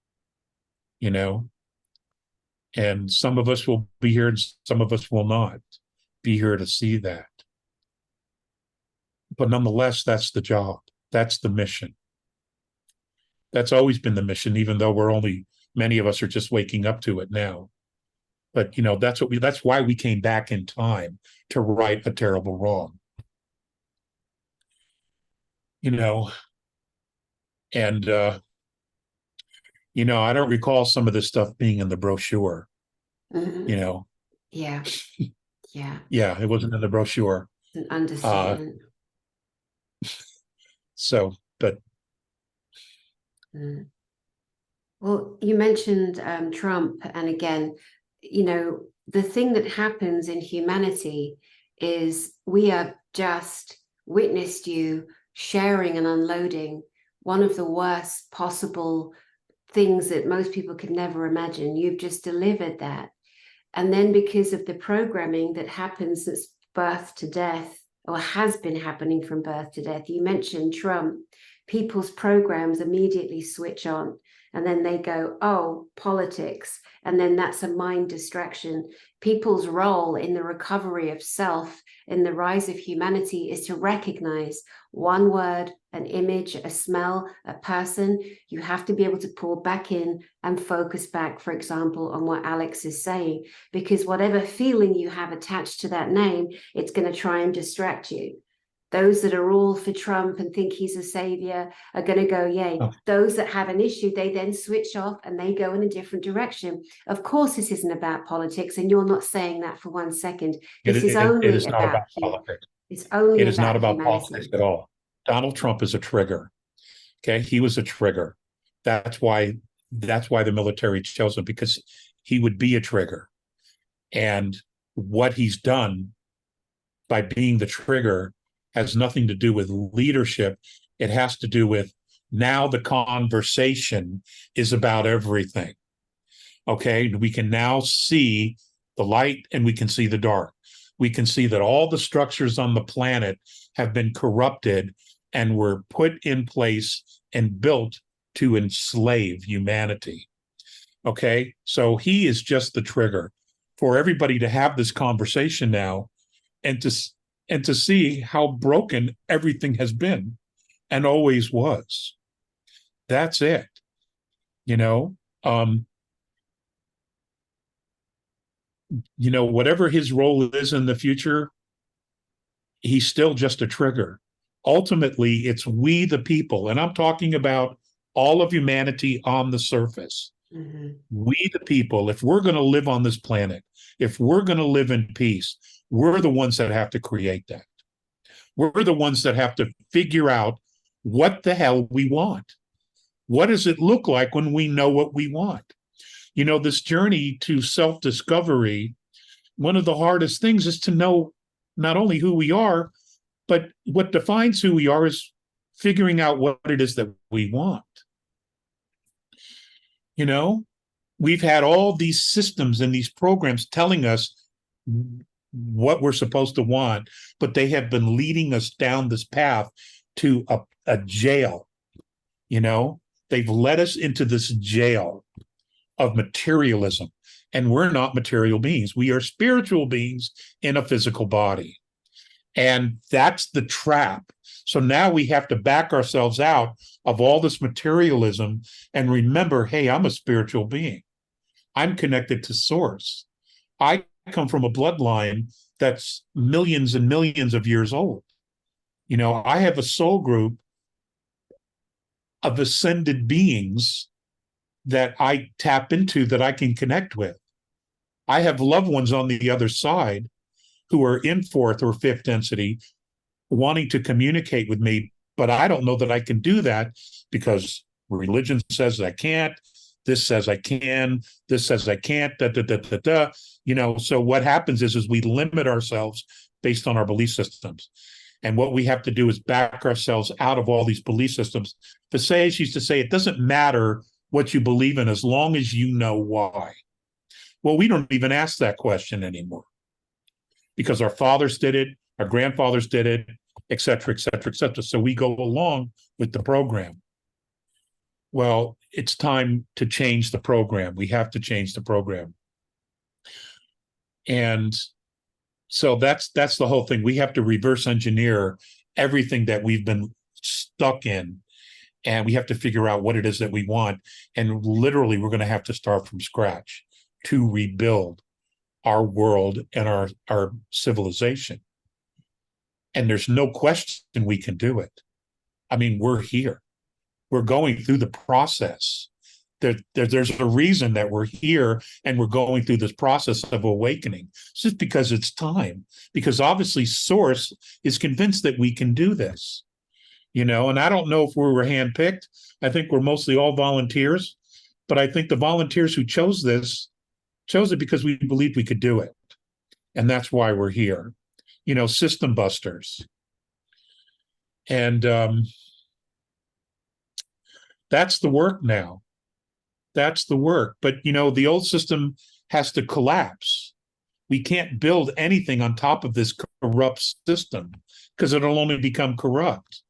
Speaker 1: you know. And some of us will be here and some of us will not be here to see that. But nonetheless, that's the job. That's the mission. That's always been the mission, even though many of us are just waking up to it now. But, you know, that's why we came back in time to right a terrible wrong. You know, and, you know, I don't recall some of this stuff being in the brochure, you know.
Speaker 2: Yeah. Yeah.
Speaker 1: Yeah, it wasn't in the brochure.
Speaker 2: It's an understatement.
Speaker 1: But
Speaker 2: Well, you mentioned Trump, and again, you know, the thing that happens in humanity is we have just witnessed you sharing and unloading one of the worst possible things that most people could never imagine. You've just delivered that. And then because of the programming that happens since birth to death, or has been happening from birth to death, you mentioned Trump, people's programs immediately switch on. And then they go, oh, politics. And then that's a mind distraction. People's role in the recovery of self, in the rise of humanity, is to recognize one word, an image, a smell, a person. You have to be able to pull back in and focus back, for example, on what Alex is saying, because whatever feeling you have attached to that name, it's going to try and distract you. Those that are all for Trump and think he's a savior are going to go, yay. Oh. Those that have an issue, they then switch off and they go in a different direction. Of course, this isn't about politics, and you're not saying that for 1 second. This is only about politics. It's only
Speaker 1: it is not about
Speaker 2: humanity.
Speaker 1: Politics at all. Donald Trump is a trigger. Okay, he was a trigger. That's why the military chose him, because he would be a trigger. And what he's done by being the trigger has nothing to do with leadership. It has to do with, now the conversation is about everything. Okay, we can now see the light and we can see the dark. We can see that all the structures on the planet have been corrupted and were put in place and built to enslave humanity. Okay, so he is just the trigger for everybody to have this conversation now, and to see how broken everything has been and always was. That's it. You know, whatever his role is in the future, he's still just a trigger. Ultimately, it's we the people, and I'm talking about all of humanity on the surface. Mm-hmm. We the people, if we're going to live on this planet, if we're going to live in peace, we're the ones that have to create that. We're the ones that have to figure out what the hell we want. What does it look like when we know what we want? You know, this journey to self-discovery, one of the hardest things is to know not only who we are, but what defines who we are is figuring out what it is that we want. You know, we've had all these systems and these programs telling us what we're supposed to want, but they have been leading us down this path to a jail. You know, they've led us into this jail of materialism, and we're not material beings. We are spiritual beings in a physical body. And that's the trap. So now we have to back ourselves out of all this materialism and remember, hey, I'm a spiritual being. I'm connected to source. I come from a bloodline that's millions and millions of years old. You know, I have a soul group of ascended beings that I tap into, that I can connect with. I have loved ones on the other side who are in fourth or fifth density wanting to communicate with me, but I don't know that I can do that because religion says I can't, this says I can, this says I can't, You know, so what happens is we limit ourselves based on our belief systems. And what we have to do is back ourselves out of all these belief systems. The sage used to say, it doesn't matter what you believe in as long as you know why. Well, we don't even ask that question anymore because our fathers did it, our grandfathers did it, et cetera, et cetera, et cetera. So we go along with the program. Well, it's time to change the program. We have to change the program. And so that's the whole thing. We have to reverse engineer everything that we've been stuck in, and we have to figure out what it is that we want. And literally, we're going to have to start from scratch to rebuild our world and our civilization. And there's no question we can do it. I mean, we're here. We're going through the process. There's a reason that we're here and we're going through this process of awakening. It's just because it's time. Because obviously, Source is convinced that we can do this. And I don't know if we were handpicked. I think we're mostly all volunteers, but I think the volunteers who chose this chose it because we believed we could do it. And that's why we're here. System busters. And that's the work now. That's the work. But, the old system has to collapse. We can't build anything on top of this corrupt system because it'll only become corrupt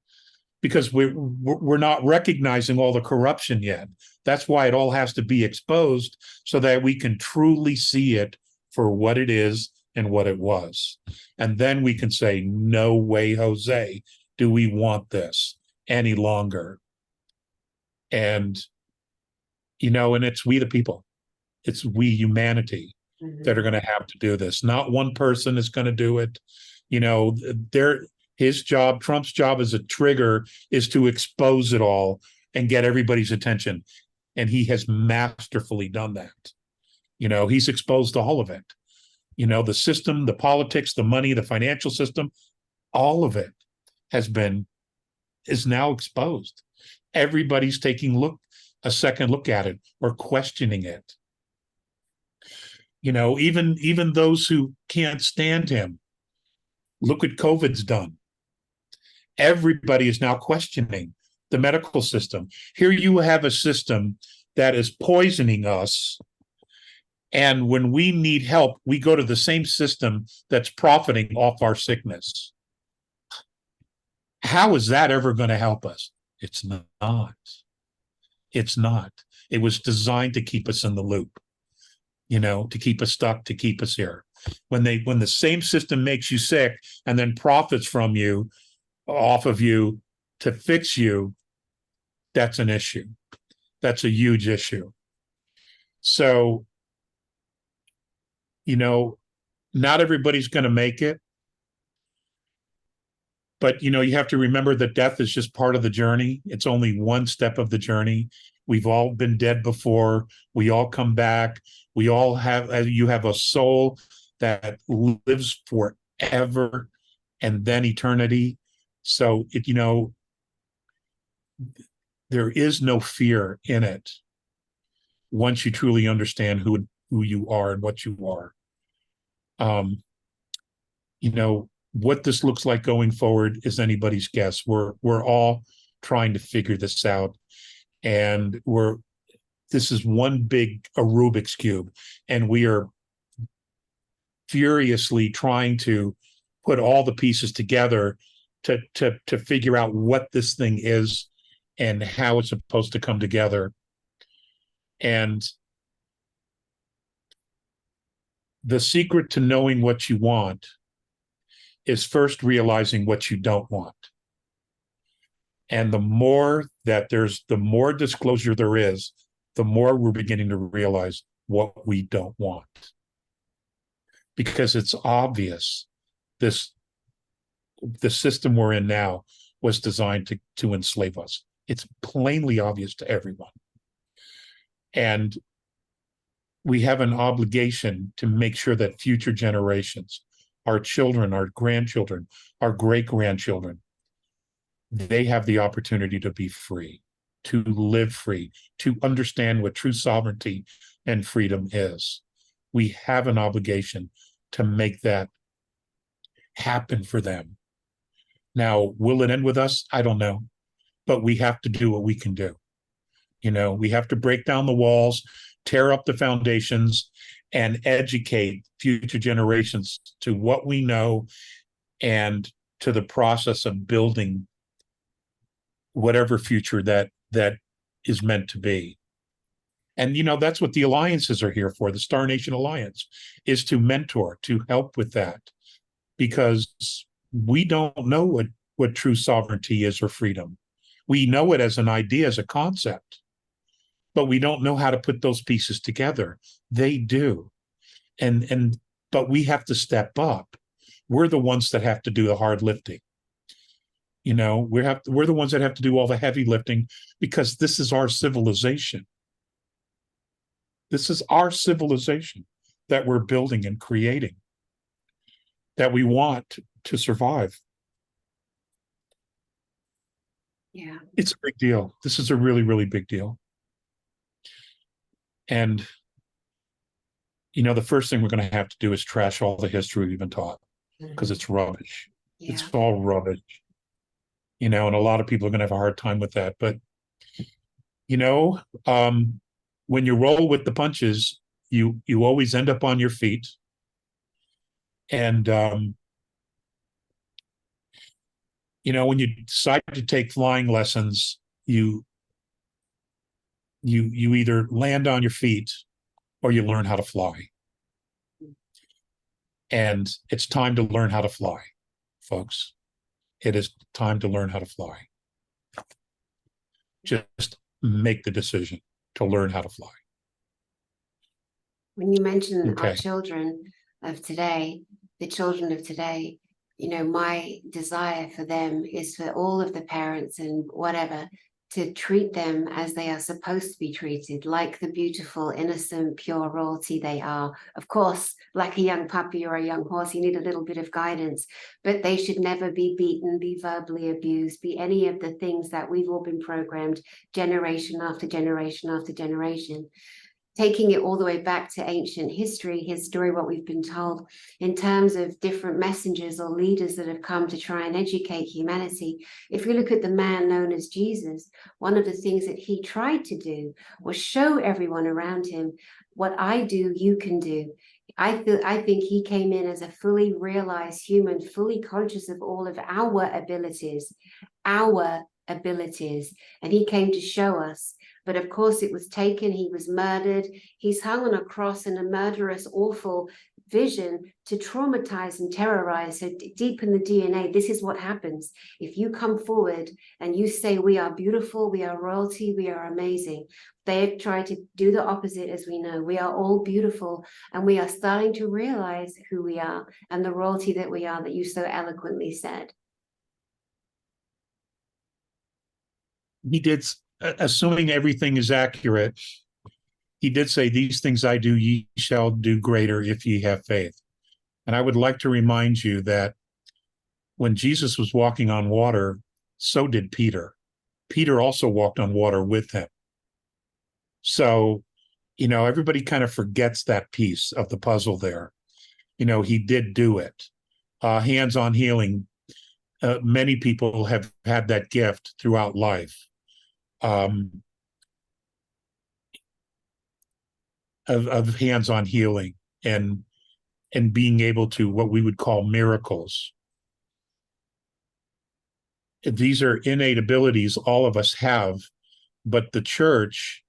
Speaker 1: because we're not recognizing all the corruption yet. That's why it all has to be exposed so that we can truly see it for what it is and what it was. And then we can say, no way, Jose, do we want this any longer? And, and it's we the people. It's we humanity that are going to have to do this. Not one person is going to do it. His job, Trump's job as a trigger is to expose it all and get everybody's attention. And he has masterfully done that. He's exposed all of it. The system, the politics, the money, the financial system, all of it is now exposed. Everybody's taking a second look at it or questioning it. Even those who can't stand him, look what COVID's done. Everybody is now questioning the medical system. Here you have a system that is poisoning us. And when we need help, we go to the same system that's profiting off our sickness. How is that ever going to help us? It's not. It's not. It was designed to keep us in the loop, to keep us stuck, to keep us here. When the same system makes you sick and then profits from you, off of you to fix you, that's an issue. That's a huge issue. So, not everybody's going to make it. But, you have to remember that death is just part of the journey. It's only one step of the journey. We've all been dead before. We all come back. You have a soul that lives forever and then eternity. So, there is no fear in it once you truly understand who you are and what you are. What this looks like going forward is anybody's guess. We're all trying to figure this out, and this is one big Rubik's cube, and we are furiously trying to put all the pieces together to figure out what this thing is and how it's supposed to come together. And the secret to knowing what you want is first realizing what you don't want. And the more disclosure there is, the more we're beginning to realize what we don't want. Because it's obvious the system we're in now was designed to enslave us. It's plainly obvious to everyone. And we have an obligation to make sure that future generations, our children, our grandchildren, our great-grandchildren, they have the opportunity to be free, to live free, to understand what true sovereignty and freedom is. We have an obligation to make that happen for them. Now, will it end with us? I don't know. But we have to do what we can do. We have to break down the walls, tear up the foundations, and educate future generations to what we know and to the process of building whatever future that is meant to be. And that's what the alliances are here for. The Star Nation Alliance is to mentor, to help with that, because we don't know what true sovereignty is or freedom. We know it as an idea, as a concept, but we don't know how to put those pieces together. They do. But we have to step up. We're the ones that have to do the hard lifting. We're the ones that have to do all the heavy lifting, because this is our civilization. This is our civilization that we're building and creating, that we want to survive.
Speaker 2: Yeah.
Speaker 1: It's a big deal. This is a really, really big deal. And, the first thing we're going to have to do is trash all the history we've been taught, because it's rubbish.
Speaker 2: Yeah.
Speaker 1: It's all rubbish. And a lot of people are going to have a hard time with that. But, when you roll with the punches, you always end up on your feet. And, when you decide to take flying lessons, you either land on your feet or you learn how to fly. And it's time to learn how to fly, folks. It is time to learn how to fly. Just make the decision to learn how to fly.
Speaker 2: When you mention our
Speaker 1: Okay.
Speaker 2: children of today, the children of today, my desire for them is for all of the parents and whatever to treat them as they are supposed to be treated, like the beautiful, innocent, pure royalty they are. Of course, like a young puppy or a young horse, you need a little bit of guidance, but they should never be beaten, be verbally abused, be any of the things that we've all been programmed generation after generation after generation. Taking it all the way back to ancient history, what we've been told in terms of different messengers or leaders that have come to try and educate humanity. If we look at the man known as Jesus, one of the things that he tried to do was show everyone around him, what I do, you can do. I think he came in as a fully realized human, fully conscious of all of our abilities, and he came to show us. But of course, it was taken. He was murdered. He's hung on a cross in a murderous, awful vision to traumatize and terrorize. So deep in the DNA, this is what happens. If you come forward and you say, we are beautiful, we are royalty, we are amazing, they try to do the opposite, as we know. We are all beautiful, and we are starting to realize who we are and the royalty that we are, that you so eloquently said.
Speaker 1: He did, assuming everything is accurate, he did say, these things I do, ye shall do greater if ye have faith. And I would like to remind you that when Jesus was walking on water, so did Peter. Peter also walked on water with him. So, everybody kind of forgets that piece of the puzzle there. He did do it. Hands-on healing. Many people have had that gift throughout life. Of hands-on healing and being able to, what we would call, miracles. These are innate abilities all of us have, but the church,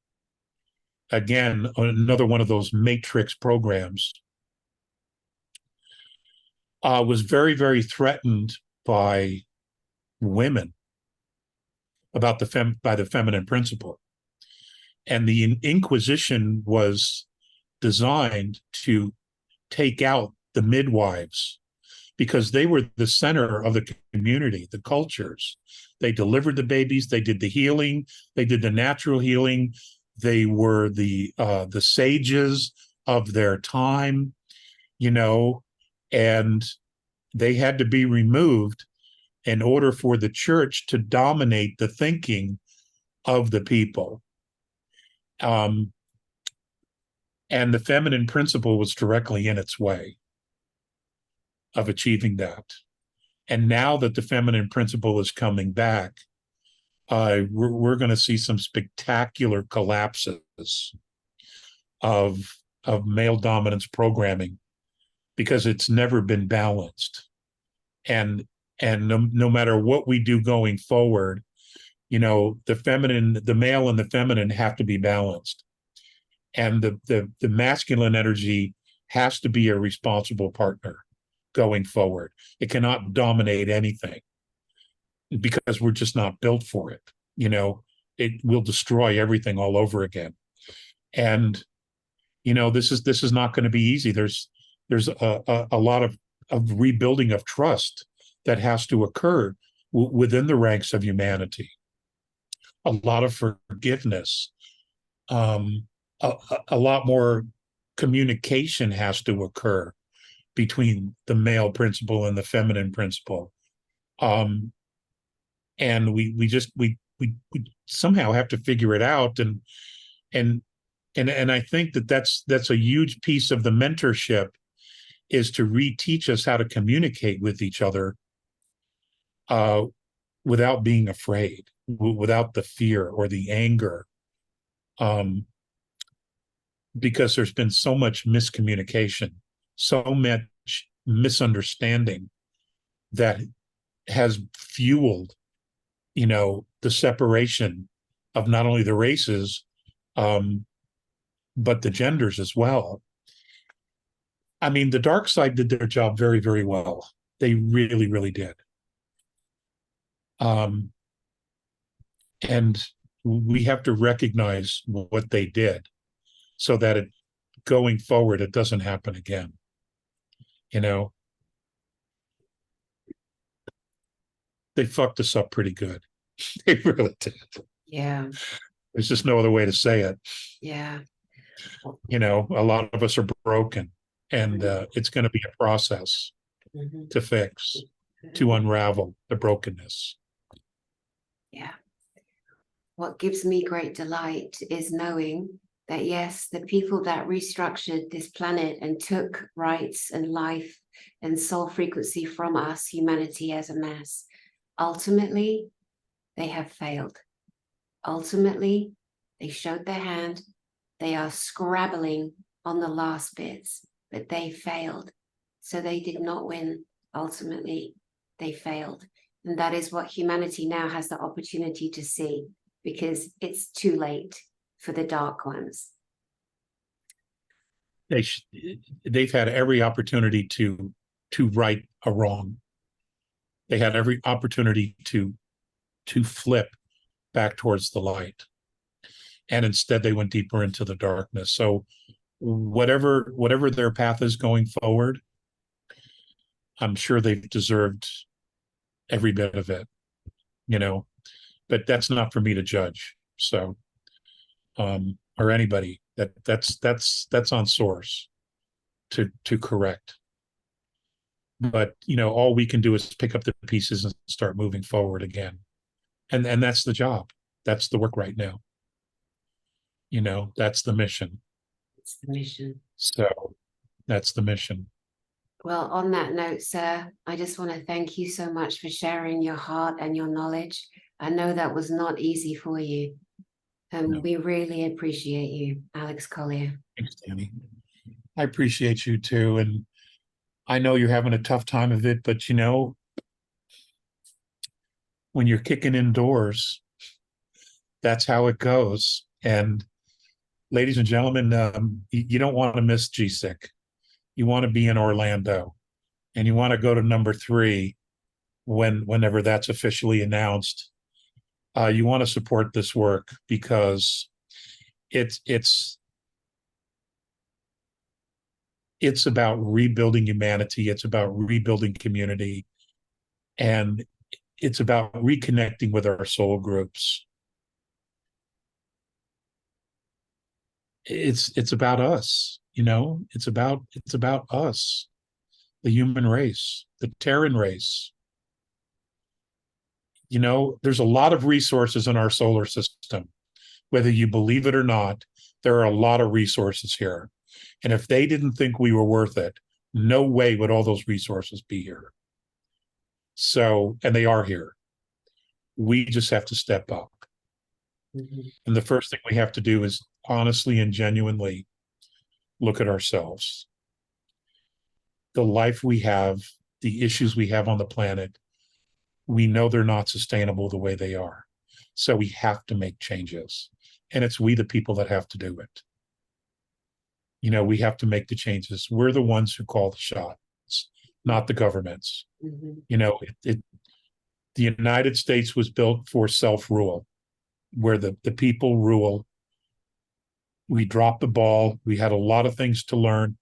Speaker 1: again, another one of those matrix programs, was very, very threatened by women by the feminine principle. And the Inquisition was designed to take out the midwives, because they were the center of the community, the cultures. They delivered the babies, they did the healing, they did the natural healing. They were the sages of their time, and they had to be removed in order for the church to dominate the thinking of the people. And the feminine principle was directly in its way of achieving that. And now that the feminine principle is coming back, we're going to see some spectacular collapses of of male dominance programming, because it's never been balanced. And no matter what we do going forward, the male and the feminine have to be balanced. And the masculine energy has to be a responsible partner going forward. It cannot dominate anything, because we're just not built for it. It will destroy everything all over again. And this is not going to be easy. There's a lot of rebuilding of trust that has to occur within the ranks of humanity. A lot of forgiveness, a lot more communication has to occur between the male principle and the feminine principle. And we somehow have to figure it out. And I think that's a huge piece of the mentorship, is to reteach us how to communicate with each other without being afraid, without the fear or the anger. Because there's been so much miscommunication, so much misunderstanding that has fueled, the separation of not only the races, but the genders as well. I mean, the dark side did their job very, very well. They really, really did. And we have to recognize what they did, so that going forward, it doesn't happen again. They fucked us up pretty good. They really did.
Speaker 2: Yeah.
Speaker 1: There's just no other way to say it.
Speaker 2: Yeah.
Speaker 1: A lot of us are broken, and it's going to be a process to fix, to unravel the brokenness.
Speaker 2: Yeah. What gives me great delight is knowing that, yes, the people that restructured this planet and took rights and life and soul frequency from us, humanity as a mass, ultimately, they have failed. Ultimately, they showed their hand. They are scrabbling on the last bits, but they failed. So they did not win. Ultimately, they failed. And that is what humanity now has the opportunity to see, because it's too late for the dark ones.
Speaker 1: They've had every opportunity to right a wrong. They had every opportunity to flip back towards the light, and instead they went deeper into the darkness. So whatever their path is going forward, I'm sure they've deserved every bit of it, but that's not for me to judge. So or anybody. That's on source to correct. But all we can do is pick up the pieces and start moving forward again. And that's the job. That's the work right now. That's the mission.
Speaker 2: It's the mission.
Speaker 1: So that's the mission.
Speaker 2: Well, on that note, sir, I just want to thank you so much for sharing your heart and your knowledge. I know that was not easy for you.
Speaker 1: No.
Speaker 2: We really appreciate you, Alex Collier.
Speaker 1: Thanks, Danny. I appreciate you too. And I know you're having a tough time of it, but when you're kicking indoors, that's how it goes. And ladies and gentlemen, you don't want to miss GSIC. You want to be in Orlando, and you want to go to number 3 whenever that's officially announced. You want to support this work, because it's about rebuilding humanity. It's about rebuilding community, and it's about reconnecting with our soul groups. It's about us, it's about us, the human race, the Terran race. There's a lot of resources in our solar system. Whether you believe it or not, there are a lot of resources here. And if they didn't think we were worth it, no way would all those resources be here. So, and they are here. We just have to step up. And the first thing we have to do is honestly and genuinely look at ourselves. The life we have, the issues we have on the planet, we know they're not sustainable the way they are. So we have to make changes. And it's we, the people, that have to do it. We have to make the changes. We're the ones who call the shots, not the governments.
Speaker 2: Mm-hmm.
Speaker 1: The United States was built for self-rule, where the people rule. We dropped the ball. We had a lot of things to learn.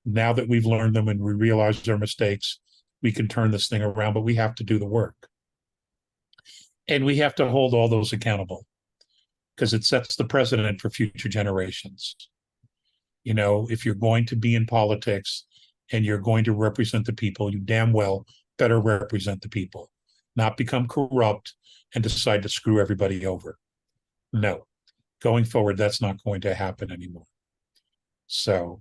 Speaker 1: Now that we've learned them and we realize our mistakes, we can turn this thing around, but we have to do the work. And we have to hold all those accountable, because it sets the precedent for future generations. If you're going to be in politics and you're going to represent the people, you damn well better represent the people, not become corrupt and decide to screw everybody over. No, going forward, that's not going to happen anymore. So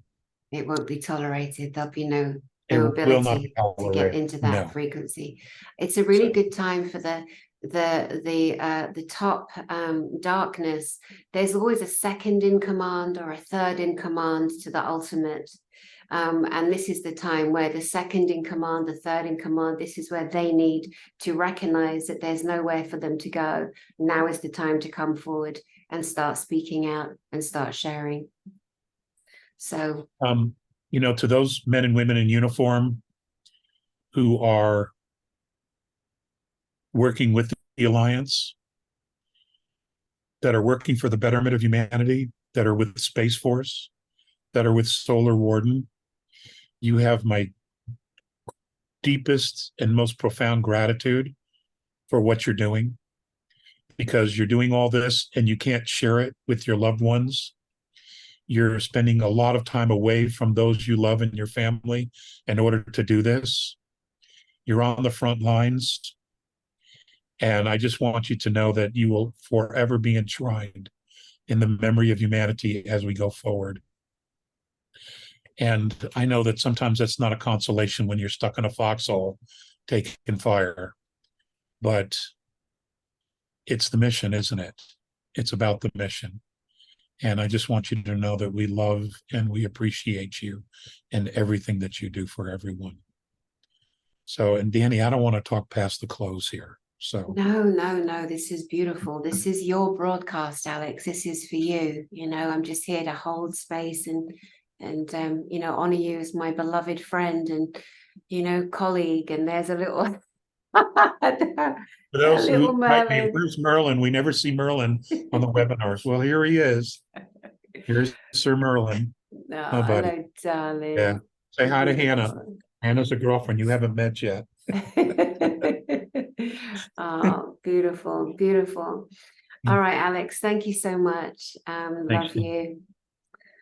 Speaker 2: it won't be tolerated. There'll be no
Speaker 1: will not
Speaker 2: ability to get into that frequency. It's a really good time for the top darkness. There's always a second in command or a third in command to the ultimate. And this is the time where the second in command, the third in command, this is where they need to recognize that there's nowhere for them to go. Now is the time to come forward and start speaking out and start sharing. So,
Speaker 1: to those men and women in uniform who are working with the Alliance, that are working for the betterment of humanity, that are with Space Force, that are with Solar Warden, you have my deepest and most profound gratitude for what you're doing, because you're doing all this and you can't share it with your loved ones. You're spending a lot of time away from those you love and your family in order to do this. You're on the front lines. And I just want you to know that you will forever be enshrined in the memory of humanity as we go forward. And I know that sometimes that's not a consolation when you're stuck in a foxhole taking fire, but it's the mission, isn't it? It's about the mission. And I just want you to know that we love and we appreciate you and everything that you do for everyone. So, and Danny, I don't want to talk past the close here. So
Speaker 2: no, this is beautiful. This is your broadcast, Alex. This is for you. I'm just here to hold space and honor you as my beloved friend and colleague. And there's a little
Speaker 1: for those who might be, where's Merlin? We never see Merlin on the webinars. Well, here he is. Here's Sir Merlin.
Speaker 2: Oh, buddy. Hello, darling.
Speaker 1: Yeah. Say hi to Hannah. Hannah's a girlfriend you haven't met yet.
Speaker 2: Oh, beautiful, beautiful. All right, Alex, thank you so much. Love you.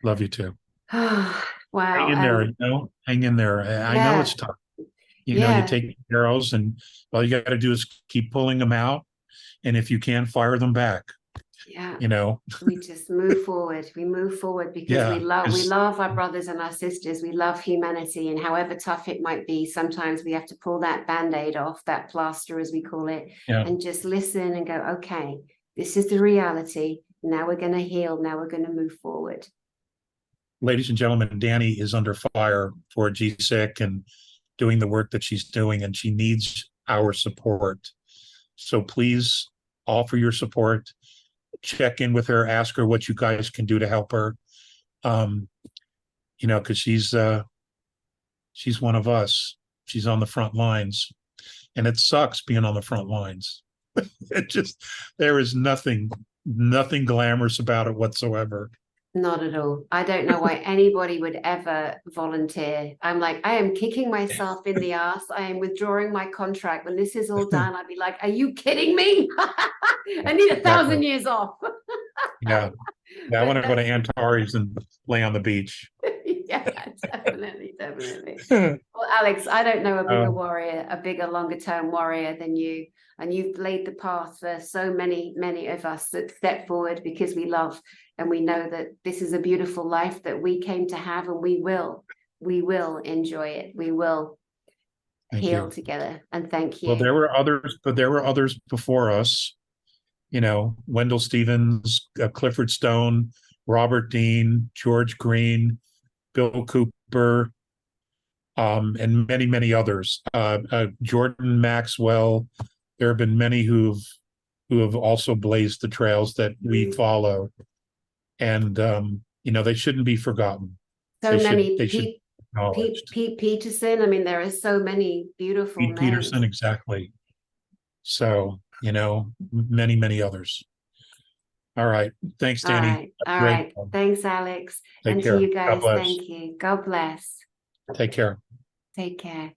Speaker 1: Love you too.
Speaker 2: Wow.
Speaker 1: Hang in there, hang in there. I know it's tough. You take arrows and all you got to do is keep pulling them out. And if you can, fire them back.
Speaker 2: Yeah. We just move forward. We move forward because we love our brothers and our sisters. We love humanity, and however tough it might be, sometimes we have to pull that band-aid off, that plaster as we call it, and just listen and go, okay, this is the reality. Now we're going to heal. Now we're going to move forward.
Speaker 1: Ladies and gentlemen, Danny is under fire for GSIC and doing the work that she's doing, and she needs our support. So please offer your support. Check in with her, ask her what you guys can do to help her. Because she's one of us. She's on the front lines, and it sucks being on the front lines. There is nothing glamorous about it whatsoever.
Speaker 2: Not at all. I don't know why anybody would ever volunteer. I'm like, I am kicking myself in the ass. I am withdrawing my contract. When this is all done, I'd be like, are you kidding me? I need 1,000 years off.
Speaker 1: Yeah. I want to go to Antares and lay on the beach.
Speaker 2: Yeah, definitely. Well, Alex, I don't know a bigger warrior, a bigger, longer term warrior than you. And you've laid the path for so many of us that step forward because we love and we know that this is a beautiful life that we came to have, and we will enjoy it. We will heal together. And thank you.
Speaker 1: Well, there were others before us. Wendell Stevens, Clifford Stone, Robert Dean, George Green, Bill Cooper, and many, many others. Jordan Maxwell. There have been many who have also blazed the trails that we follow, and they shouldn't be forgotten.
Speaker 2: So many.
Speaker 1: They should be acknowledged.
Speaker 2: Pete Peterson. I mean, there are so many beautiful
Speaker 1: Pete Peterson,
Speaker 2: names.
Speaker 1: exactly. So, many, many others. All right. Thanks,
Speaker 2: All
Speaker 1: Danny.
Speaker 2: right. All
Speaker 1: Great.
Speaker 2: right. Thanks, Alex.
Speaker 1: Take
Speaker 2: And
Speaker 1: care.
Speaker 2: to you
Speaker 1: God
Speaker 2: guys,
Speaker 1: bless.
Speaker 2: thank you. God bless.
Speaker 1: Take care.
Speaker 2: Take care.